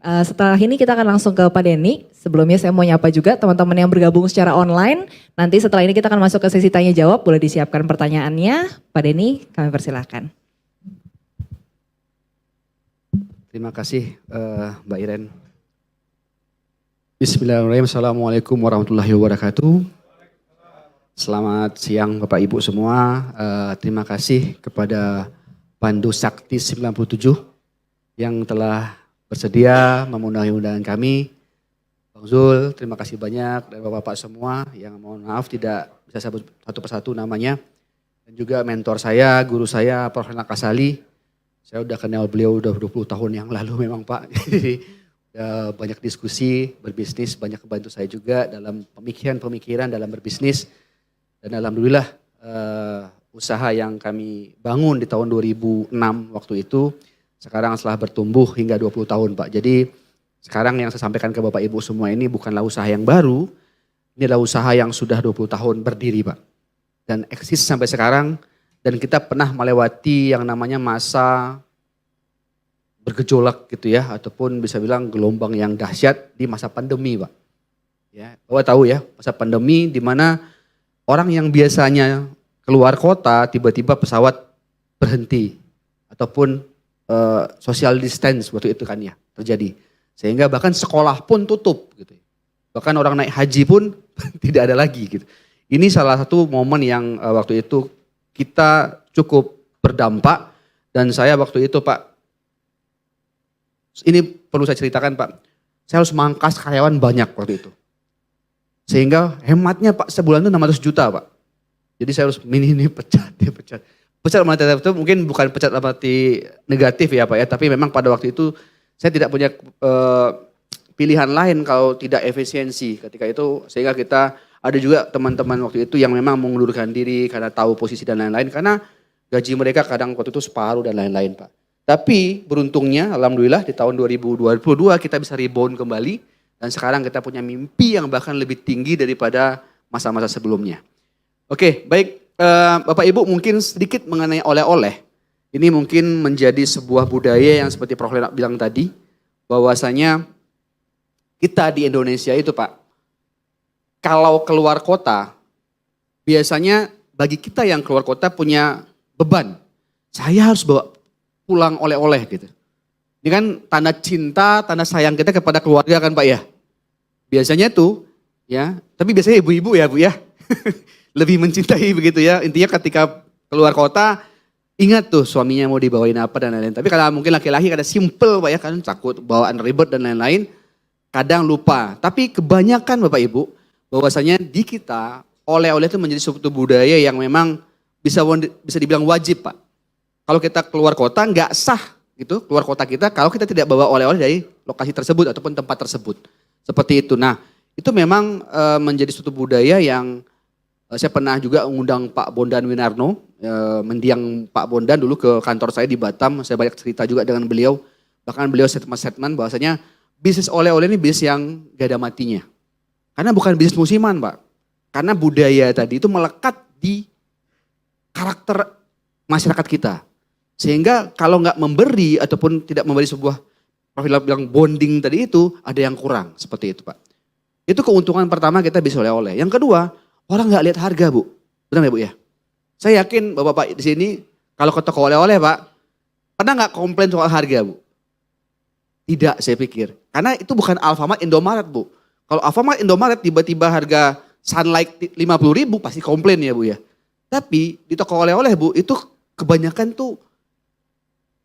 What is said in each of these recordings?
Setelah ini kita akan langsung ke Pak Denny. Sebelumnya saya mau nyapa juga teman-teman yang bergabung secara online. Nanti setelah ini kita akan masuk ke sesi tanya jawab. Boleh disiapkan pertanyaannya. Pak Denny, kami persilahkan. Terima kasih Mbak Iren. Bismillahirrahmanirrahim. Assalamualaikum warahmatullahi wabarakatuh. Selamat siang Bapak Ibu semua. Terima kasih kepada Pandu Sakti 97 yang telah bersedia memenuhi undangan kami. Bang Zul, terima kasih banyak, dan Bapak-Bapak semua yang mohon maaf tidak bisa sebut satu persatu namanya. Dan juga mentor saya, guru saya, Prof. Kasali. Saya udah kenal beliau udah 20 tahun yang lalu memang Pak. Jadi banyak diskusi, berbisnis, banyak membantu saya juga dalam pemikiran dalam berbisnis. Dan alhamdulillah usaha yang kami bangun di tahun 2006 waktu itu, sekarang setelah bertumbuh hingga 20 tahun Pak. Jadi sekarang yang saya sampaikan ke Bapak Ibu semua ini bukanlah usaha yang baru, ini adalah usaha yang sudah 20 tahun berdiri Pak. Dan eksis sampai sekarang, dan kita pernah melewati yang namanya masa bergejolak gitu ya, ataupun bisa bilang gelombang yang dahsyat di masa pandemi Pak. Ya, Bapak tahu ya, masa pandemi di mana orang yang biasanya keluar kota tiba-tiba pesawat berhenti ataupun social distance waktu itu kan ya terjadi. Sehingga bahkan sekolah pun tutup gitu. Bahkan orang naik haji pun tidak ada lagi gitu. Ini salah satu momen yang waktu itu kita cukup berdampak, dan saya waktu itu Pak, ini perlu saya ceritakan Pak, saya harus mangkas karyawan banyak waktu itu. Sehingga hematnya Pak sebulan itu 600 juta Pak. Jadi saya harus ini pecat, dia pecat. Pecat itu mungkin bukan pecat arti negatif ya Pak ya, tapi memang pada waktu itu saya tidak punya pilihan lain kalau tidak efisiensi ketika itu, sehingga kita ada juga teman-teman waktu itu yang memang mengundurkan diri karena tahu posisi dan lain-lain, karena gaji mereka kadang waktu itu separuh dan lain-lain Pak. Tapi beruntungnya alhamdulillah di tahun 2022 kita bisa rebound kembali, dan sekarang kita punya mimpi yang bahkan lebih tinggi daripada masa-masa sebelumnya. Oke, baik. Bapak Ibu mungkin sedikit mengenai oleh-oleh. Ini mungkin menjadi sebuah budaya yang seperti Prof. bilang tadi, bahwasanya kita di Indonesia itu Pak, kalau keluar kota, biasanya bagi kita yang keluar kota punya beban. Saya harus bawa pulang oleh-oleh gitu. Ini kan tanda cinta, tanda sayang kita kepada keluarga kan Pak ya. Biasanya tuh ya, tapi biasanya ibu-ibu ya Bu ya. Lebih mencintai begitu ya. Intinya ketika keluar kota, ingat tuh suaminya mau dibawain apa dan lain-lain. Tapi kalau mungkin laki-laki kadang simple Pak ya, kan takut bawaan ribet dan lain-lain, kadang lupa. Tapi kebanyakan Bapak Ibu, bahwasanya di kita oleh-oleh itu menjadi suatu budaya yang memang bisa dibilang wajib Pak. Kalau kita keluar kota nggak sah gitu, keluar kota kita kalau kita tidak bawa oleh-oleh dari lokasi tersebut ataupun tempat tersebut. Seperti itu. Nah, itu memang menjadi suatu budaya yang saya pernah juga mengundang Pak Bondan Winarno, mendiang Pak Bondan dulu ke kantor saya di Batam. Saya banyak cerita juga dengan beliau. Bahkan beliau statement bahwasanya bisnis oleh-oleh ini bisnis yang gak ada matinya. Karena bukan bisnis musiman Pak. Karena budaya tadi itu melekat di karakter masyarakat kita. Sehingga kalau nggak memberi ataupun tidak memberi sebuah profil bilang bonding tadi itu, ada yang kurang seperti itu Pak. Itu keuntungan pertama kita bisa oleh-oleh. Yang kedua, orang nggak lihat harga Bu. Benar ya Bu ya? Saya yakin Bapak-Bapak di sini kalau ke toko oleh-oleh Pak, pernah nggak komplain soal harga Bu? Tidak saya pikir. Karena itu bukan Alfamart, Indomaret Bu. Kalau Alfamart, Indomaret tiba-tiba harga Sunlight 50.000 pasti komplain ya Bu ya. Tapi di toko oleh-oleh Bu, itu kebanyakan tuh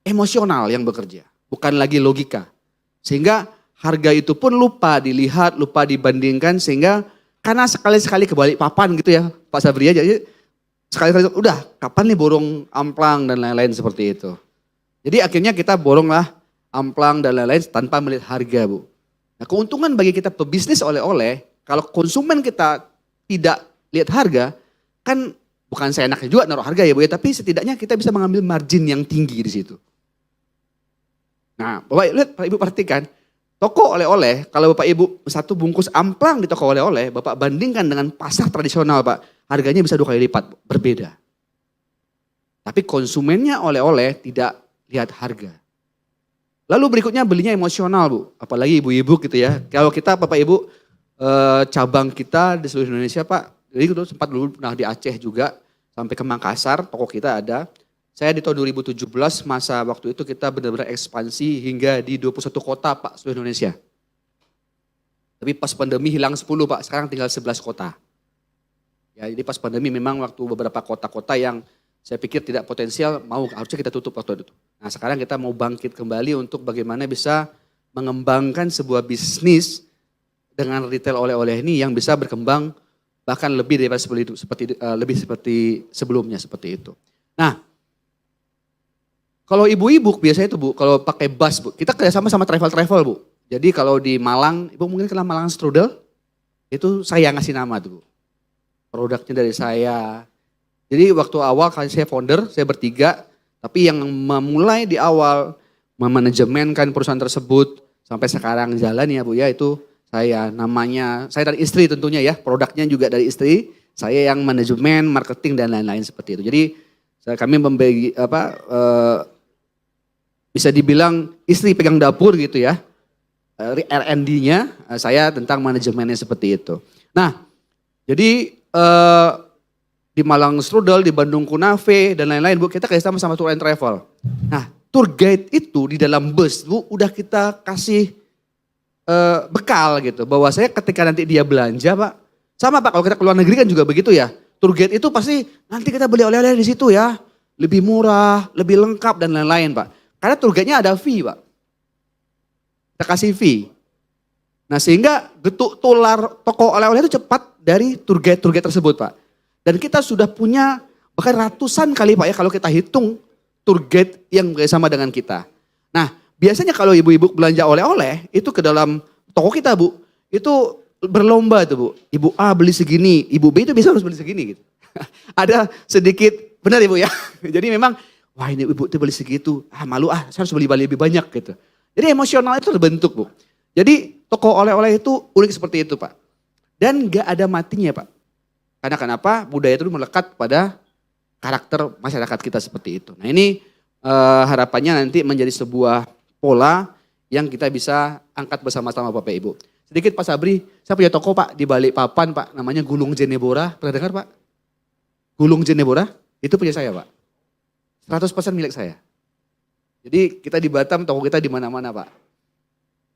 emosional yang bekerja. Bukan lagi logika. Sehingga harga itu pun lupa dilihat, lupa dibandingkan, sehingga karena sekali-sekali kebalik papan gitu ya Pak Sabri, jadi sekali-sekali udah kapan nih borong amplang dan lain-lain seperti itu. Jadi akhirnya kita boronglah amplang dan lain-lain tanpa melihat harga Bu. Nah keuntungan bagi kita pebisnis oleh-oleh, kalau konsumen kita tidak lihat harga, kan bukan seenaknya juga naruh harga ya Bu ya, tapi setidaknya kita bisa mengambil margin yang tinggi di situ. Nah Bapak lihat, Pak Ibu perhatikan, toko oleh-oleh, kalau Bapak Ibu satu bungkus amplang di toko oleh-oleh, Bapak bandingkan dengan pasar tradisional Pak, harganya bisa 2 kali lipat, berbeda. Tapi konsumennya oleh-oleh tidak lihat harga. Lalu berikutnya belinya emosional Bu, apalagi ibu-ibu gitu ya. Kalau kita Bapak Ibu cabang kita di seluruh Indonesia Pak, jadi itu sempat dulu pernah di Aceh juga, sampai ke Makassar, toko kita ada. Saya di tahun 2017 masa waktu itu kita benar-benar ekspansi hingga di 21 kota Pak seluruh Indonesia. Tapi pas pandemi hilang 10 Pak, sekarang tinggal 11 kota. Ya, jadi pas pandemi memang waktu beberapa kota-kota yang saya pikir tidak potensial, harusnya kita tutup waktu itu. Nah sekarang kita mau bangkit kembali untuk bagaimana bisa mengembangkan sebuah bisnis dengan retail oleh-oleh ini yang bisa berkembang bahkan lebih daripada seperti sebelumnya seperti itu. Nah, kalau ibu-ibu biasanya itu Bu, kalau pakai bus Bu, kita kerjasama sama travel-travel Bu. Jadi kalau di Malang, Ibu mungkin kenal Malang Strudel, itu saya yang ngasih nama tuh Bu. Produknya dari saya. Jadi waktu awal kali saya founder, saya bertiga, tapi yang memulai di awal memanajemenkan perusahaan tersebut sampai sekarang jalan ya Bu ya, itu saya, namanya, saya dari istri tentunya ya, produknya juga dari istri, saya yang manajemen, marketing dan lain-lain seperti itu. Jadi kami membagi bisa dibilang istri pegang dapur gitu ya. R&D-nya, saya tentang manajemennya seperti itu. Nah, jadi di Malang Strudel, di Bandung Kunafe, dan lain-lain Bu, kita kerjasama sama Tour and Travel. Nah, tour guide itu di dalam bus Bu, udah kita kasih bekal gitu. Bahwa saya ketika nanti dia belanja Pak, sama Pak kalau kita ke luar negeri kan juga begitu ya. Tour guide itu pasti nanti kita beli oleh-oleh di situ ya. Lebih murah, lebih lengkap dan lain-lain Pak. Karena tour guide-nya ada fee Pak. Kita kasih fee. Nah sehingga getuk tular toko oleh-oleh itu cepat dari tour guide tersebut Pak. Dan kita sudah punya bahkan ratusan kali Pak ya kalau kita hitung tour guide yang bersama dengan kita. Nah biasanya kalau ibu-ibu belanja oleh-oleh itu ke dalam toko kita Bu. Itu berlomba tuh Bu. Ibu A beli segini, ibu B itu bisa harus beli segini gitu. Ada sedikit, benar Ibu ya. Jadi memang wah ini ibu itu beli segitu, malu saya harus beli lebih banyak gitu. Jadi emosional itu terbentuk Bu. Jadi toko oleh-oleh itu unik seperti itu Pak. Dan gak ada matinya Pak. Karena kenapa? Budaya itu melekat pada karakter masyarakat kita seperti itu. Nah ini harapannya nanti menjadi sebuah pola yang kita bisa angkat bersama-sama Bapak Ibu. Sedikit Pak Sabri, saya punya toko Pak di Balikpapan Pak, namanya Gulung Jenebora. Pernah dengar Pak? Gulung Jenebora, itu punya saya Pak. 100% milik saya. Jadi kita di Batam, toko kita di mana-mana Pak.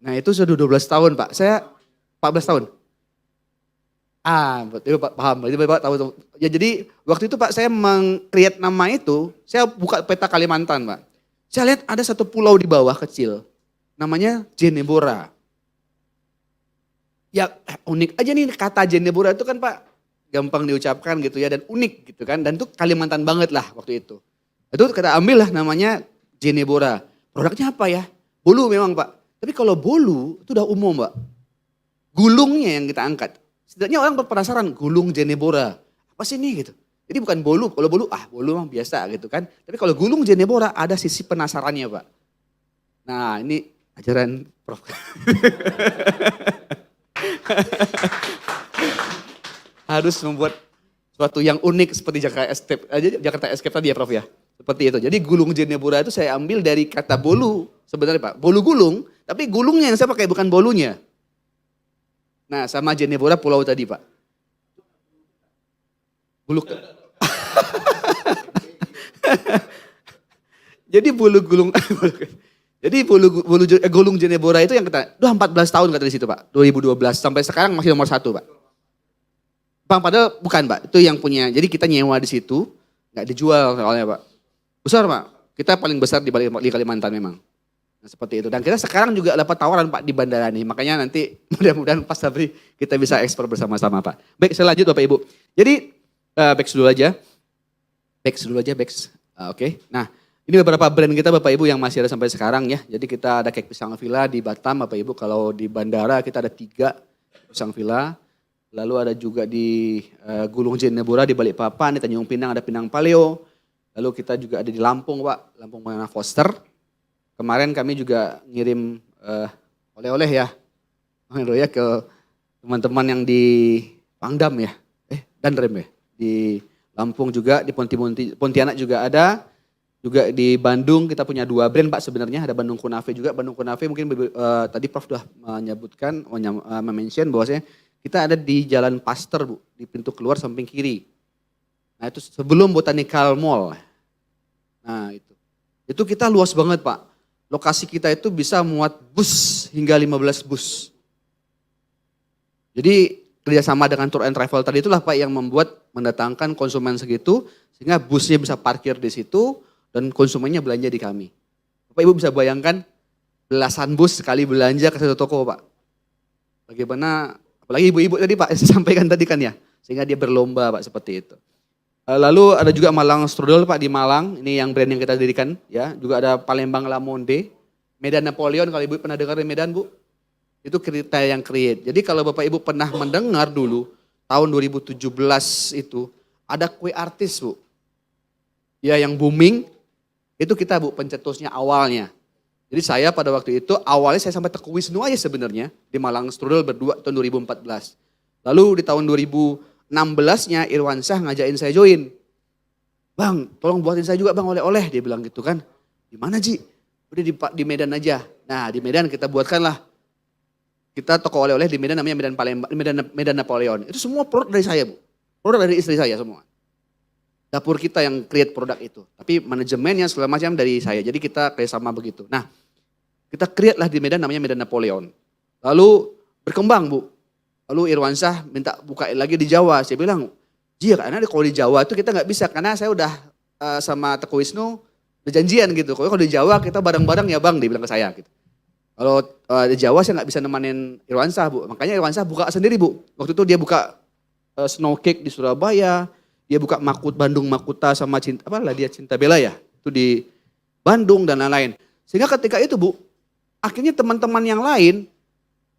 Nah itu sudah 12 tahun Pak, saya 14 tahun. Betul Pak, paham. Jadi Bapak tahu. Ya jadi waktu itu Pak saya meng-create nama itu, saya buka peta Kalimantan Pak. Saya lihat ada satu pulau di bawah kecil, namanya Jenebora. Ya unik aja nih kata Jenebora itu kan Pak, gampang diucapkan gitu ya dan unik gitu kan. Dan itu Kalimantan banget lah waktu itu. Itu kita ambil lah namanya Jenebora. Produknya apa ya? Bolu memang Pak. Tapi kalau bolu itu udah umum Pak. Gulungnya yang kita angkat. Setidaknya orang penasaran gulung Jenebora. Apa sih ini gitu. Jadi bukan bolu. Kalau bolu, bolu mah biasa gitu kan. Tapi kalau gulung Jenebora ada sisi penasarannya Pak. Nah ini ajaran Prof. Harus membuat suatu yang unik seperti Jakarta Escape tadi ya Prof ya. Seperti itu. Jadi gulung Jenebora itu saya ambil dari kata bolu sebenarnya Pak. Bolu gulung, tapi gulungnya yang saya pakai bukan bolunya. Nah sama Jenebora pulau tadi Pak. Bulu. Jadi gulung Jenebora itu yang kita, 14 tahun kata di situ Pak. 2012 sampai sekarang masih nomor 1 Pak. Bang padahal bukan Pak, itu yang punya. Jadi kita nyewa di situ, nggak dijual soalnya Pak. Besar Pak, kita paling besar di Kalimantan memang. Nah, seperti itu. Dan kita sekarang juga dapat tawaran Pak di bandara nih. Makanya nanti mudah-mudahan Pak Sabri kita bisa ekspor bersama-sama Pak. Baik, saya lanjut Bapak Ibu. Jadi back dulu aja. Oke. Nah, ini beberapa brand kita Bapak Ibu yang masih ada sampai sekarang ya. Jadi kita ada Kek Pisang Villa di Batam Bapak Ibu. Kalau di bandara kita ada 3 Pisang Villa. Lalu ada juga di Gulung Jenebora di Balikpapan, di Tanjung Pinang ada Pinang Paleo. Lalu kita juga ada di Lampung Pak, Lampung Mana Foster. Kemarin kami juga ngirim oleh-oleh ya. Ke teman-teman yang di Pangdam ya. Dandrem ya. Di Lampung juga, di Pontianak juga ada. Juga di Bandung kita punya 2 brand Pak sebenarnya, ada Bandung Kunafe juga. Bandung Kunafe mungkin tadi Prof sudah menyebutkan, mention bahwasanya kita ada di Jalan Pasteur Bu, di pintu keluar samping kiri. Nah itu sebelum Botanical Mall. Nah itu kita luas banget Pak. Lokasi kita itu bisa muat bus hingga 15 bus. Jadi kerjasama dengan Tour and Travel tadi itulah Pak yang membuat mendatangkan konsumen segitu, sehingga busnya bisa parkir di situ dan konsumennya belanja di kami. Bapak Ibu bisa bayangkan belasan bus sekali belanja ke satu toko Pak. Bagaimana, apalagi ibu-ibu tadi Pak, saya sampaikan tadi kan ya, sehingga dia berlomba Pak seperti itu. Lalu ada juga Malang Strudel Pak di Malang, ini yang brand yang kita dirikan ya. Juga ada Palembang La Monde, Medan Napoleon, kalau ibu pernah dengar di Medan Bu, itu kita yang create. Jadi kalau Bapak Ibu pernah mendengar dulu, tahun 2017 itu ada kue artis Bu. Ya yang booming, itu kita Bu pencetusnya awalnya. Jadi saya pada waktu itu awalnya saya sampai Teguh Wisnu aja sebenarnya di Malang Strudel berdua tahun 2014. Lalu di tahun 2016-nya Irwansyah ngajakin saya join. Bang, tolong buatin saya juga Bang oleh-oleh, dia bilang gitu kan. Di mana Ji? Udah di Medan aja. Nah di Medan kita buatkanlah. Kita toko oleh-oleh di Medan namanya Medan Palembang, Medan Napoleon. Itu semua produk dari saya Bu. Produk dari istri saya semua. Dapur kita yang create produk itu. Tapi manajemennya segala macam dari saya. Jadi kita kerjasama begitu. Nah kita create lah di Medan namanya Medan Napoleon. Lalu berkembang Bu. Lalu Irwansyah minta bukain lagi di Jawa. Saya bilang, Ji karena kalau di Jawa itu kita nggak bisa. Karena saya udah sama Teguh Wisnu berjanjian gitu. Kalau di Jawa kita bareng-bareng ya Bang, dia bilang ke saya gitu. Kalau di Jawa saya nggak bisa nemenin Irwansyah Bu. Makanya Irwansyah buka sendiri Bu. Waktu itu dia buka Snow Cake di Surabaya. Dia buka Bandung Makuta sama Cinta Bella ya. Itu di Bandung dan lain-lain. Sehingga ketika itu Bu, akhirnya teman-teman yang lain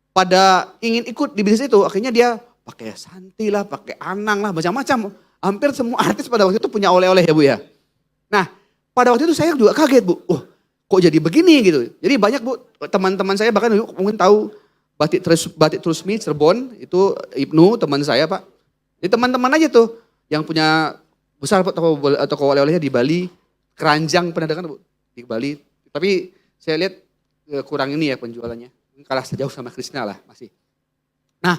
pada ingin ikut di bisnis itu. Akhirnya dia pakai Santi lah, pakai Anang lah, macam-macam. Hampir semua artis pada waktu itu punya oleh-oleh ya Bu ya. Nah pada waktu itu saya juga kaget Bu. Kok jadi begini gitu. Jadi banyak Bu, teman-teman saya bahkan mungkin tahu Batik Trusmi Cirebon, itu Ibnu teman saya Pak. Jadi teman-teman aja tuh yang punya besar toko oleh-olehnya di Bali, Keranjang pernah dengar Bu? Di Bali. Tapi saya lihat kurang ini ya penjualannya. Kalah sejauh sama Krisna lah masih. Nah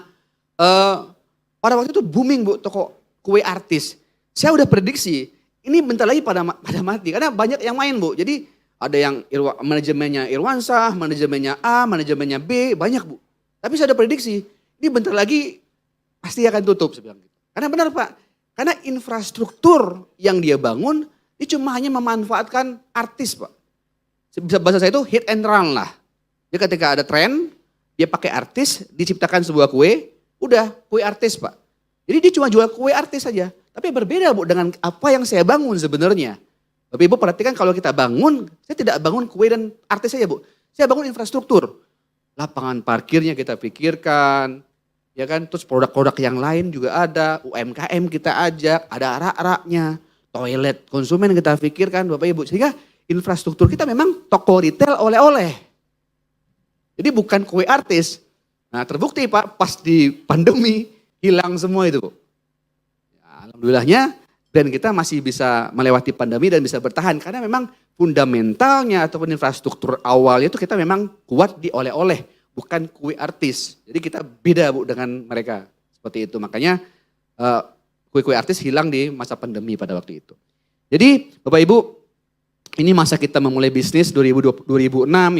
pada waktu itu booming Bu toko kue artis. Saya udah prediksi ini bentar lagi pada mati karena banyak yang main Bu. Jadi ada yang manajemennya Irwansyah, manajemennya A, manajemennya B, banyak Bu. Tapi saya udah prediksi ini bentar lagi pasti akan tutup saya bilang gitu. Karena benar Pak, karena infrastruktur yang dia bangun ini cuma hanya memanfaatkan artis Pak. Bisa bahasa saya itu hit and run lah. Jadi ketika ada tren, dia pakai artis, diciptakan sebuah kue, udah kue artis Pak. Jadi dia cuma jual kue artis saja. Tapi berbeda Bu dengan apa yang saya bangun sebenarnya. Bapak Ibu perhatikan kalau kita bangun, saya tidak bangun kue dan artis saja Bu. Saya bangun infrastruktur. Lapangan parkirnya kita pikirkan, ya kan, terus produk-produk yang lain juga ada, UMKM kita ajak, ada arak-araknya, toilet konsumen kita pikirkan Bapak Ibu. Sehingga infrastruktur kita memang toko retail oleh-oleh. Jadi bukan kue artis. Nah terbukti Pak, pas di pandemi hilang semua itu. Ya, alhamdulillahnya brand kita masih bisa melewati pandemi dan bisa bertahan. Karena memang fundamentalnya ataupun infrastruktur awalnya itu kita memang kuat di oleh-oleh. Bukan kue artis. Jadi kita beda Bu dengan mereka. Seperti itu. Makanya kue-kue artis hilang di masa pandemi pada waktu itu. Jadi Bapak Ibu, ini masa kita memulai bisnis 2006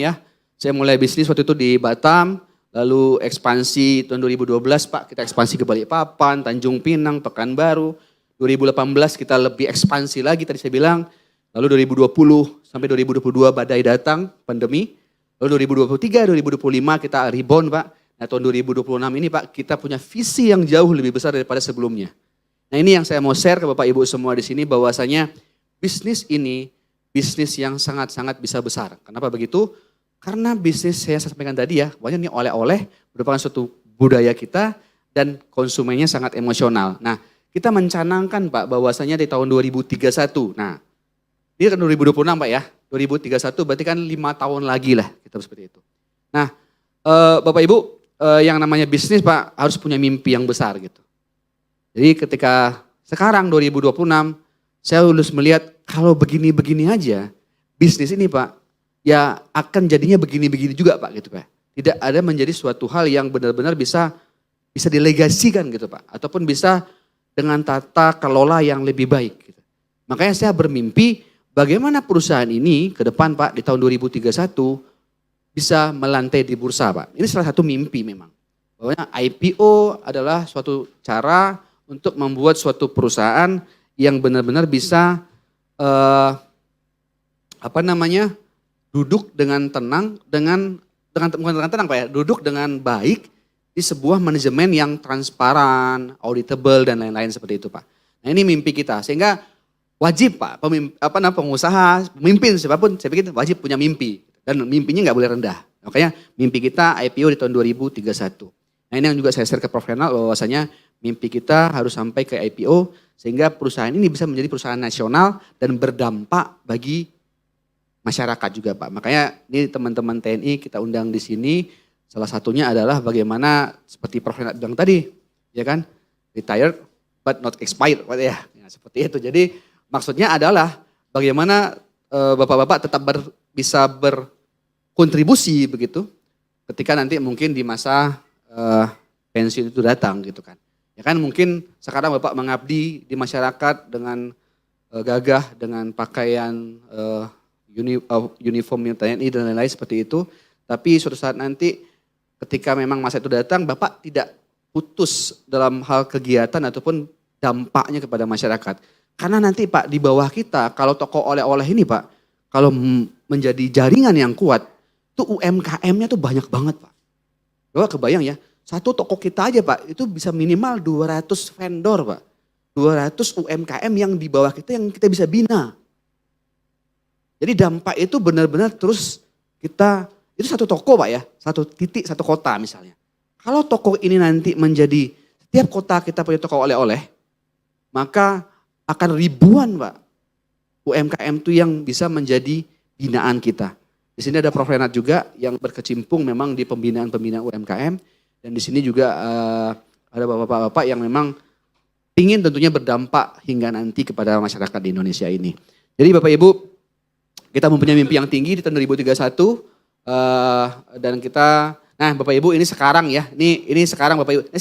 ya. Saya mulai bisnis waktu itu di Batam, lalu ekspansi tahun 2012 Pak, kita ekspansi ke Balikpapan, Tanjung Pinang, Pekanbaru. 2018 kita lebih ekspansi lagi tadi saya bilang. Lalu 2020 sampai 2022 badai datang, pandemi. Lalu 2023, 2025 kita rebound Pak. Nah tahun 2026 ini Pak kita punya visi yang jauh lebih besar daripada sebelumnya. Nah ini yang saya mau share ke Bapak Ibu semua di sini bahwasanya bisnis ini bisnis yang sangat-sangat bisa besar. Kenapa begitu? Karena bisnis saya sampaikan tadi ya, banyak nih oleh-oleh merupakan suatu budaya kita dan konsumennya sangat emosional. Nah kita mencanangkan Pak bahwasanya di tahun 2031, nah ini kan 2026 Pak ya, 2031 berarti kan 5 tahun lagi lah kita seperti itu. Nah Bapak Ibu yang namanya bisnis Pak harus punya mimpi yang besar gitu. Jadi ketika sekarang 2026 saya harus melihat kalau begini-begini aja, bisnis ini Pak, ya akan jadinya begini-begini juga Pak gitu Pak. Tidak ada menjadi suatu hal yang benar-benar bisa dilegasikan gitu Pak. Ataupun bisa dengan tata kelola yang lebih baik. Gitu. Makanya saya bermimpi bagaimana perusahaan ini ke depan Pak di tahun 2031 bisa melantai di bursa Pak. Ini salah satu mimpi memang. Bahwa IPO adalah suatu cara untuk membuat suatu perusahaan yang benar-benar bisa duduk dengan tenang, bukan dengan tenang Pak ya, duduk dengan baik di sebuah manajemen yang transparan, auditable dan lain-lain seperti itu Pak. Nah ini mimpi kita, sehingga wajib Pak, pengusaha, pemimpin siapapun, saya pikir wajib punya mimpi. Dan mimpinya nggak boleh rendah. Makanya mimpi kita IPO di tahun 2031. Nah ini yang juga saya share ke Prof. Renal bahwasanya mimpi kita harus sampai ke IPO sehingga perusahaan ini bisa menjadi perusahaan nasional dan berdampak bagi masyarakat juga Pak. Makanya ini teman-teman TNI kita undang di sini. Salah satunya adalah bagaimana seperti Prof. Renat bilang tadi, ya kan, retired but not expired, Pak ya. Ya seperti itu. Jadi maksudnya adalah bagaimana bapak-bapak tetap bisa berkontribusi begitu, ketika nanti mungkin di masa pensiun itu datang gitu kan. Ya kan mungkin sekarang bapak mengabdi di masyarakat dengan gagah, dengan pakaian uniform TNI dan lain-lain seperti itu. Tapi suatu saat nanti ketika memang masa itu datang, Bapak tidak putus dalam hal kegiatan ataupun dampaknya kepada masyarakat. Karena nanti Pak di bawah kita, kalau toko oleh-oleh ini Pak, kalau menjadi jaringan yang kuat, itu UMKM-nya tuh banyak banget Pak. Bapak kebayang ya, satu toko kita aja Pak, itu bisa minimal 200 vendor Pak. 200 UMKM yang di bawah kita yang kita bisa bina. Jadi dampak itu benar-benar terus kita, itu satu toko Pak ya, satu titik, satu kota misalnya. Kalau toko ini nanti menjadi, setiap kota kita punya toko oleh-oleh, maka akan ribuan Pak UMKM itu yang bisa menjadi binaan kita. Di sini ada Prof. Renat juga yang berkecimpung memang di pembinaan-pembinaan UMKM. Dan di sini juga ada bapak-bapak yang memang ingin tentunya berdampak hingga nanti kepada masyarakat di Indonesia ini. Jadi Bapak Ibu, kita mempunyai mimpi yang tinggi di tahun 2031 dan kita, nah Bapak Ibu ini sekarang ya, ini sekarang Bapak Ibu. Ini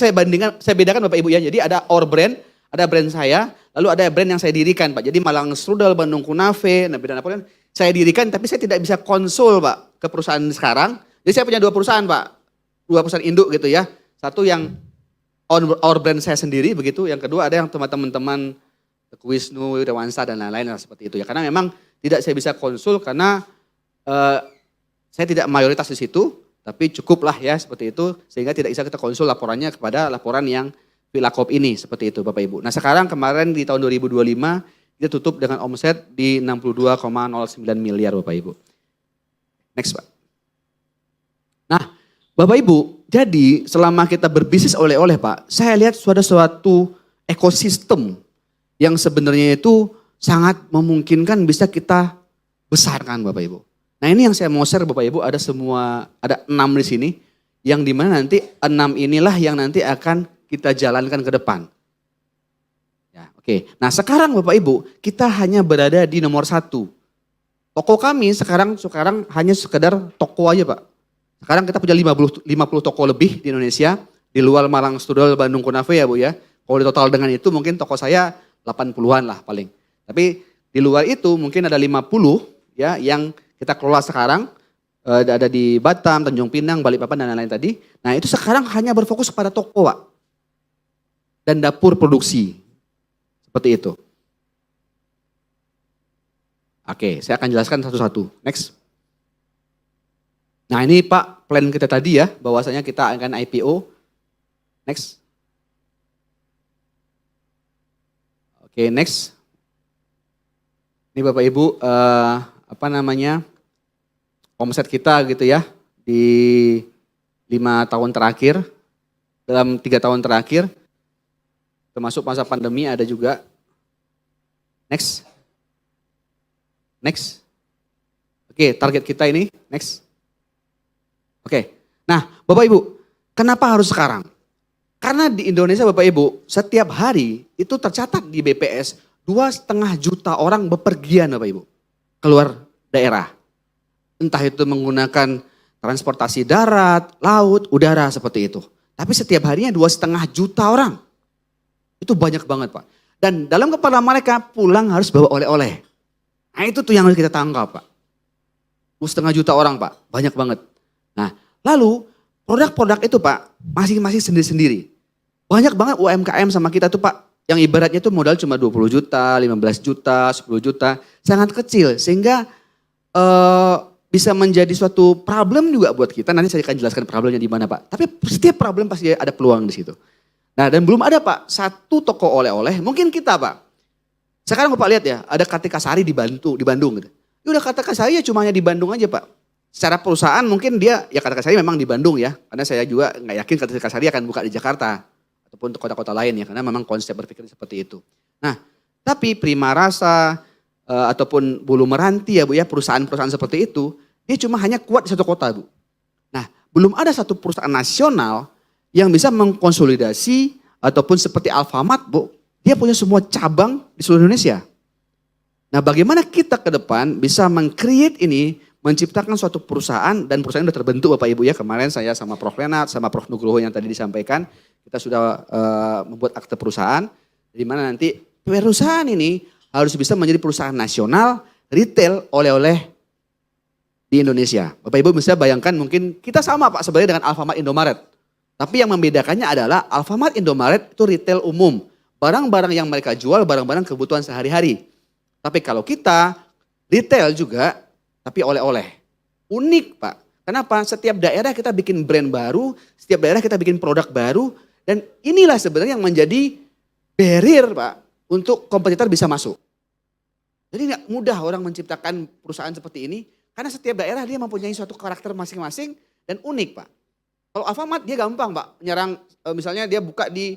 saya bedakan Bapak Ibu ya. Jadi ada our brand, ada brand saya, lalu ada brand yang saya dirikan Pak. Jadi Malang Strudel, Bandung Kunafe, Nabi dan Napoleon saya dirikan, tapi saya tidak bisa konsul Pak ke perusahaan sekarang. Jadi saya punya dua perusahaan Pak, dua perusahaan induk gitu ya. Satu yang our brand saya sendiri begitu, yang kedua ada yang teman-teman Teguh Wisnu, Dewansa dan lain-lain seperti itu ya. Karena memang tidak saya bisa konsul karena saya tidak mayoritas di situ, tapi cukuplah ya seperti itu sehingga tidak bisa kita konsul laporannya kepada laporan yang Vilakop ini seperti itu Bapak Ibu. Nah sekarang kemarin di tahun 2025 kita tutup dengan omset di 62,09 miliar Bapak Ibu. Next Pak. Nah Bapak Ibu, jadi selama kita berbisnis oleh-oleh Pak, saya lihat ada suatu ekosistem yang sebenarnya itu sangat memungkinkan bisa kita besarkan Bapak Ibu. Nah ini yang saya mau share Bapak Ibu, ada 6 di sini, yang dimana nanti 6 inilah yang nanti akan kita jalankan ke depan. Ya, oke. Nah sekarang Bapak Ibu, kita hanya berada di nomor 1. Toko kami sekarang hanya sekedar toko aja Pak. Sekarang kita punya 50 toko lebih di Indonesia, di luar Malang Strudel, Bandung Kunafe ya Bu ya. Kalau di total dengan itu mungkin toko saya 80-an lah paling. Tapi di luar itu mungkin ada 50 ya yang kita kelola sekarang. Ada di Batam, Tanjung Pinang, Balikpapan dan lain-lain tadi. Nah itu sekarang hanya berfokus pada toko Pak. Dan dapur produksi. Seperti itu. Oke, saya akan jelaskan satu-satu. Next. Nah ini Pak plan kita tadi ya, bahwasanya kita akan IPO. Next. Oke, next. Ini Bapak Ibu, omset kita gitu ya, di 5 tahun terakhir, dalam 3 tahun terakhir, termasuk masa pandemi ada juga. Next. Next. Oke, target kita ini, next. Oke, nah Bapak Ibu, kenapa harus sekarang? Karena di Indonesia Bapak Ibu, setiap hari itu tercatat di BPS 2,5 juta orang bepergian Bapak Ibu keluar daerah. Entah itu menggunakan transportasi darat, laut, udara seperti itu. Tapi setiap harinya 2,5 juta orang. Itu banyak banget Pak. Dan dalam kepala mereka pulang harus bawa oleh-oleh. Nah itu tuh yang harus kita tangkap Pak. 2,5 juta orang Pak, banyak banget. Nah lalu produk-produk itu Pak masing-masing sendiri-sendiri. Banyak banget UMKM sama kita tuh Pak. Yang ibaratnya tuh modal cuma 20 juta, 15 juta, 10 juta. Sangat kecil sehingga bisa menjadi suatu problem juga buat kita. Nanti saya akan jelaskan problemnya di mana Pak. Tapi setiap problem pasti ada peluang di situ. Nah dan belum ada Pak satu toko oleh-oleh. Mungkin kita Pak. Sekarang Bapak lihat ya ada Kartika Sari di Bandung gitu. Ya udah Kartika Sari ya cuma hanya di Bandung aja Pak. Secara perusahaan mungkin dia ya Kartika Sari memang di Bandung ya. Karena saya juga nggak yakin Kartika Sari akan buka di Jakarta. Ataupun kota-kota lain ya. Karena memang konsep berpikir seperti itu. Nah tapi Prima Rasa ataupun Bulu Meranti ya Bu ya. Perusahaan-perusahaan seperti itu. Dia cuma hanya kuat di satu kota Bu. Nah belum ada satu perusahaan nasional yang bisa mengkonsolidasi ataupun seperti Alfamart Bu. Dia punya semua cabang di seluruh Indonesia. Nah bagaimana kita ke depan bisa meng-create ini, menciptakan suatu perusahaan dan perusahaan sudah terbentuk Bapak Ibu ya. Kemarin saya sama Prof. Renat, sama Prof. Nugroho yang tadi disampaikan, kita sudah membuat akte perusahaan. Di mana nanti perusahaan ini harus bisa menjadi perusahaan nasional, retail, oleh-oleh di Indonesia. Bapak Ibu bisa bayangkan mungkin kita sama Pak sebenarnya dengan Alfamart Indomaret. Tapi yang membedakannya adalah Alfamart Indomaret itu retail umum. Barang-barang yang mereka jual, barang-barang kebutuhan sehari-hari. Tapi kalau kita retail juga, tapi oleh-oleh. Unik Pak. Kenapa? Setiap daerah kita bikin brand baru, setiap daerah kita bikin produk baru. Dan inilah sebenarnya yang menjadi barrier Pak untuk kompetitor bisa masuk. Jadi nggak mudah orang menciptakan perusahaan seperti ini. Karena setiap daerah dia mempunyai suatu karakter masing-masing dan unik Pak. Kalau Alfamart dia gampang Pak, nyerang misalnya dia buka di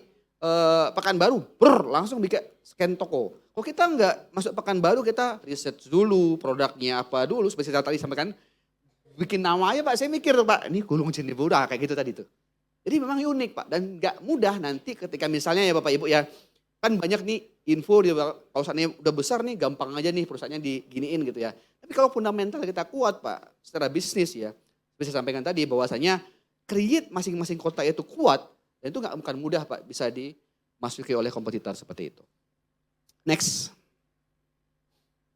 Pekanbaru, langsung bikin scan toko. Kalau kita enggak masuk Pekanbaru kita riset dulu produknya apa dulu, seperti saya tadi sampaikan, bikin nama aja Pak, saya mikir Pak, ini Gulung Cinebura kayak gitu tadi tuh. Jadi memang unik Pak dan enggak mudah nanti ketika misalnya ya Bapak Ibu ya, kan banyak nih info dia kalau saatnya udah besar nih gampang aja nih perusahaannya diginiin gitu ya. Tapi kalau fundamental kita kuat Pak, secara bisnis ya, seperti saya sampaikan tadi bahwasanya create masing-masing kota itu kuat, dan itu bukan mudah Pak, bisa dimasuki oleh kompetitor seperti itu. Next.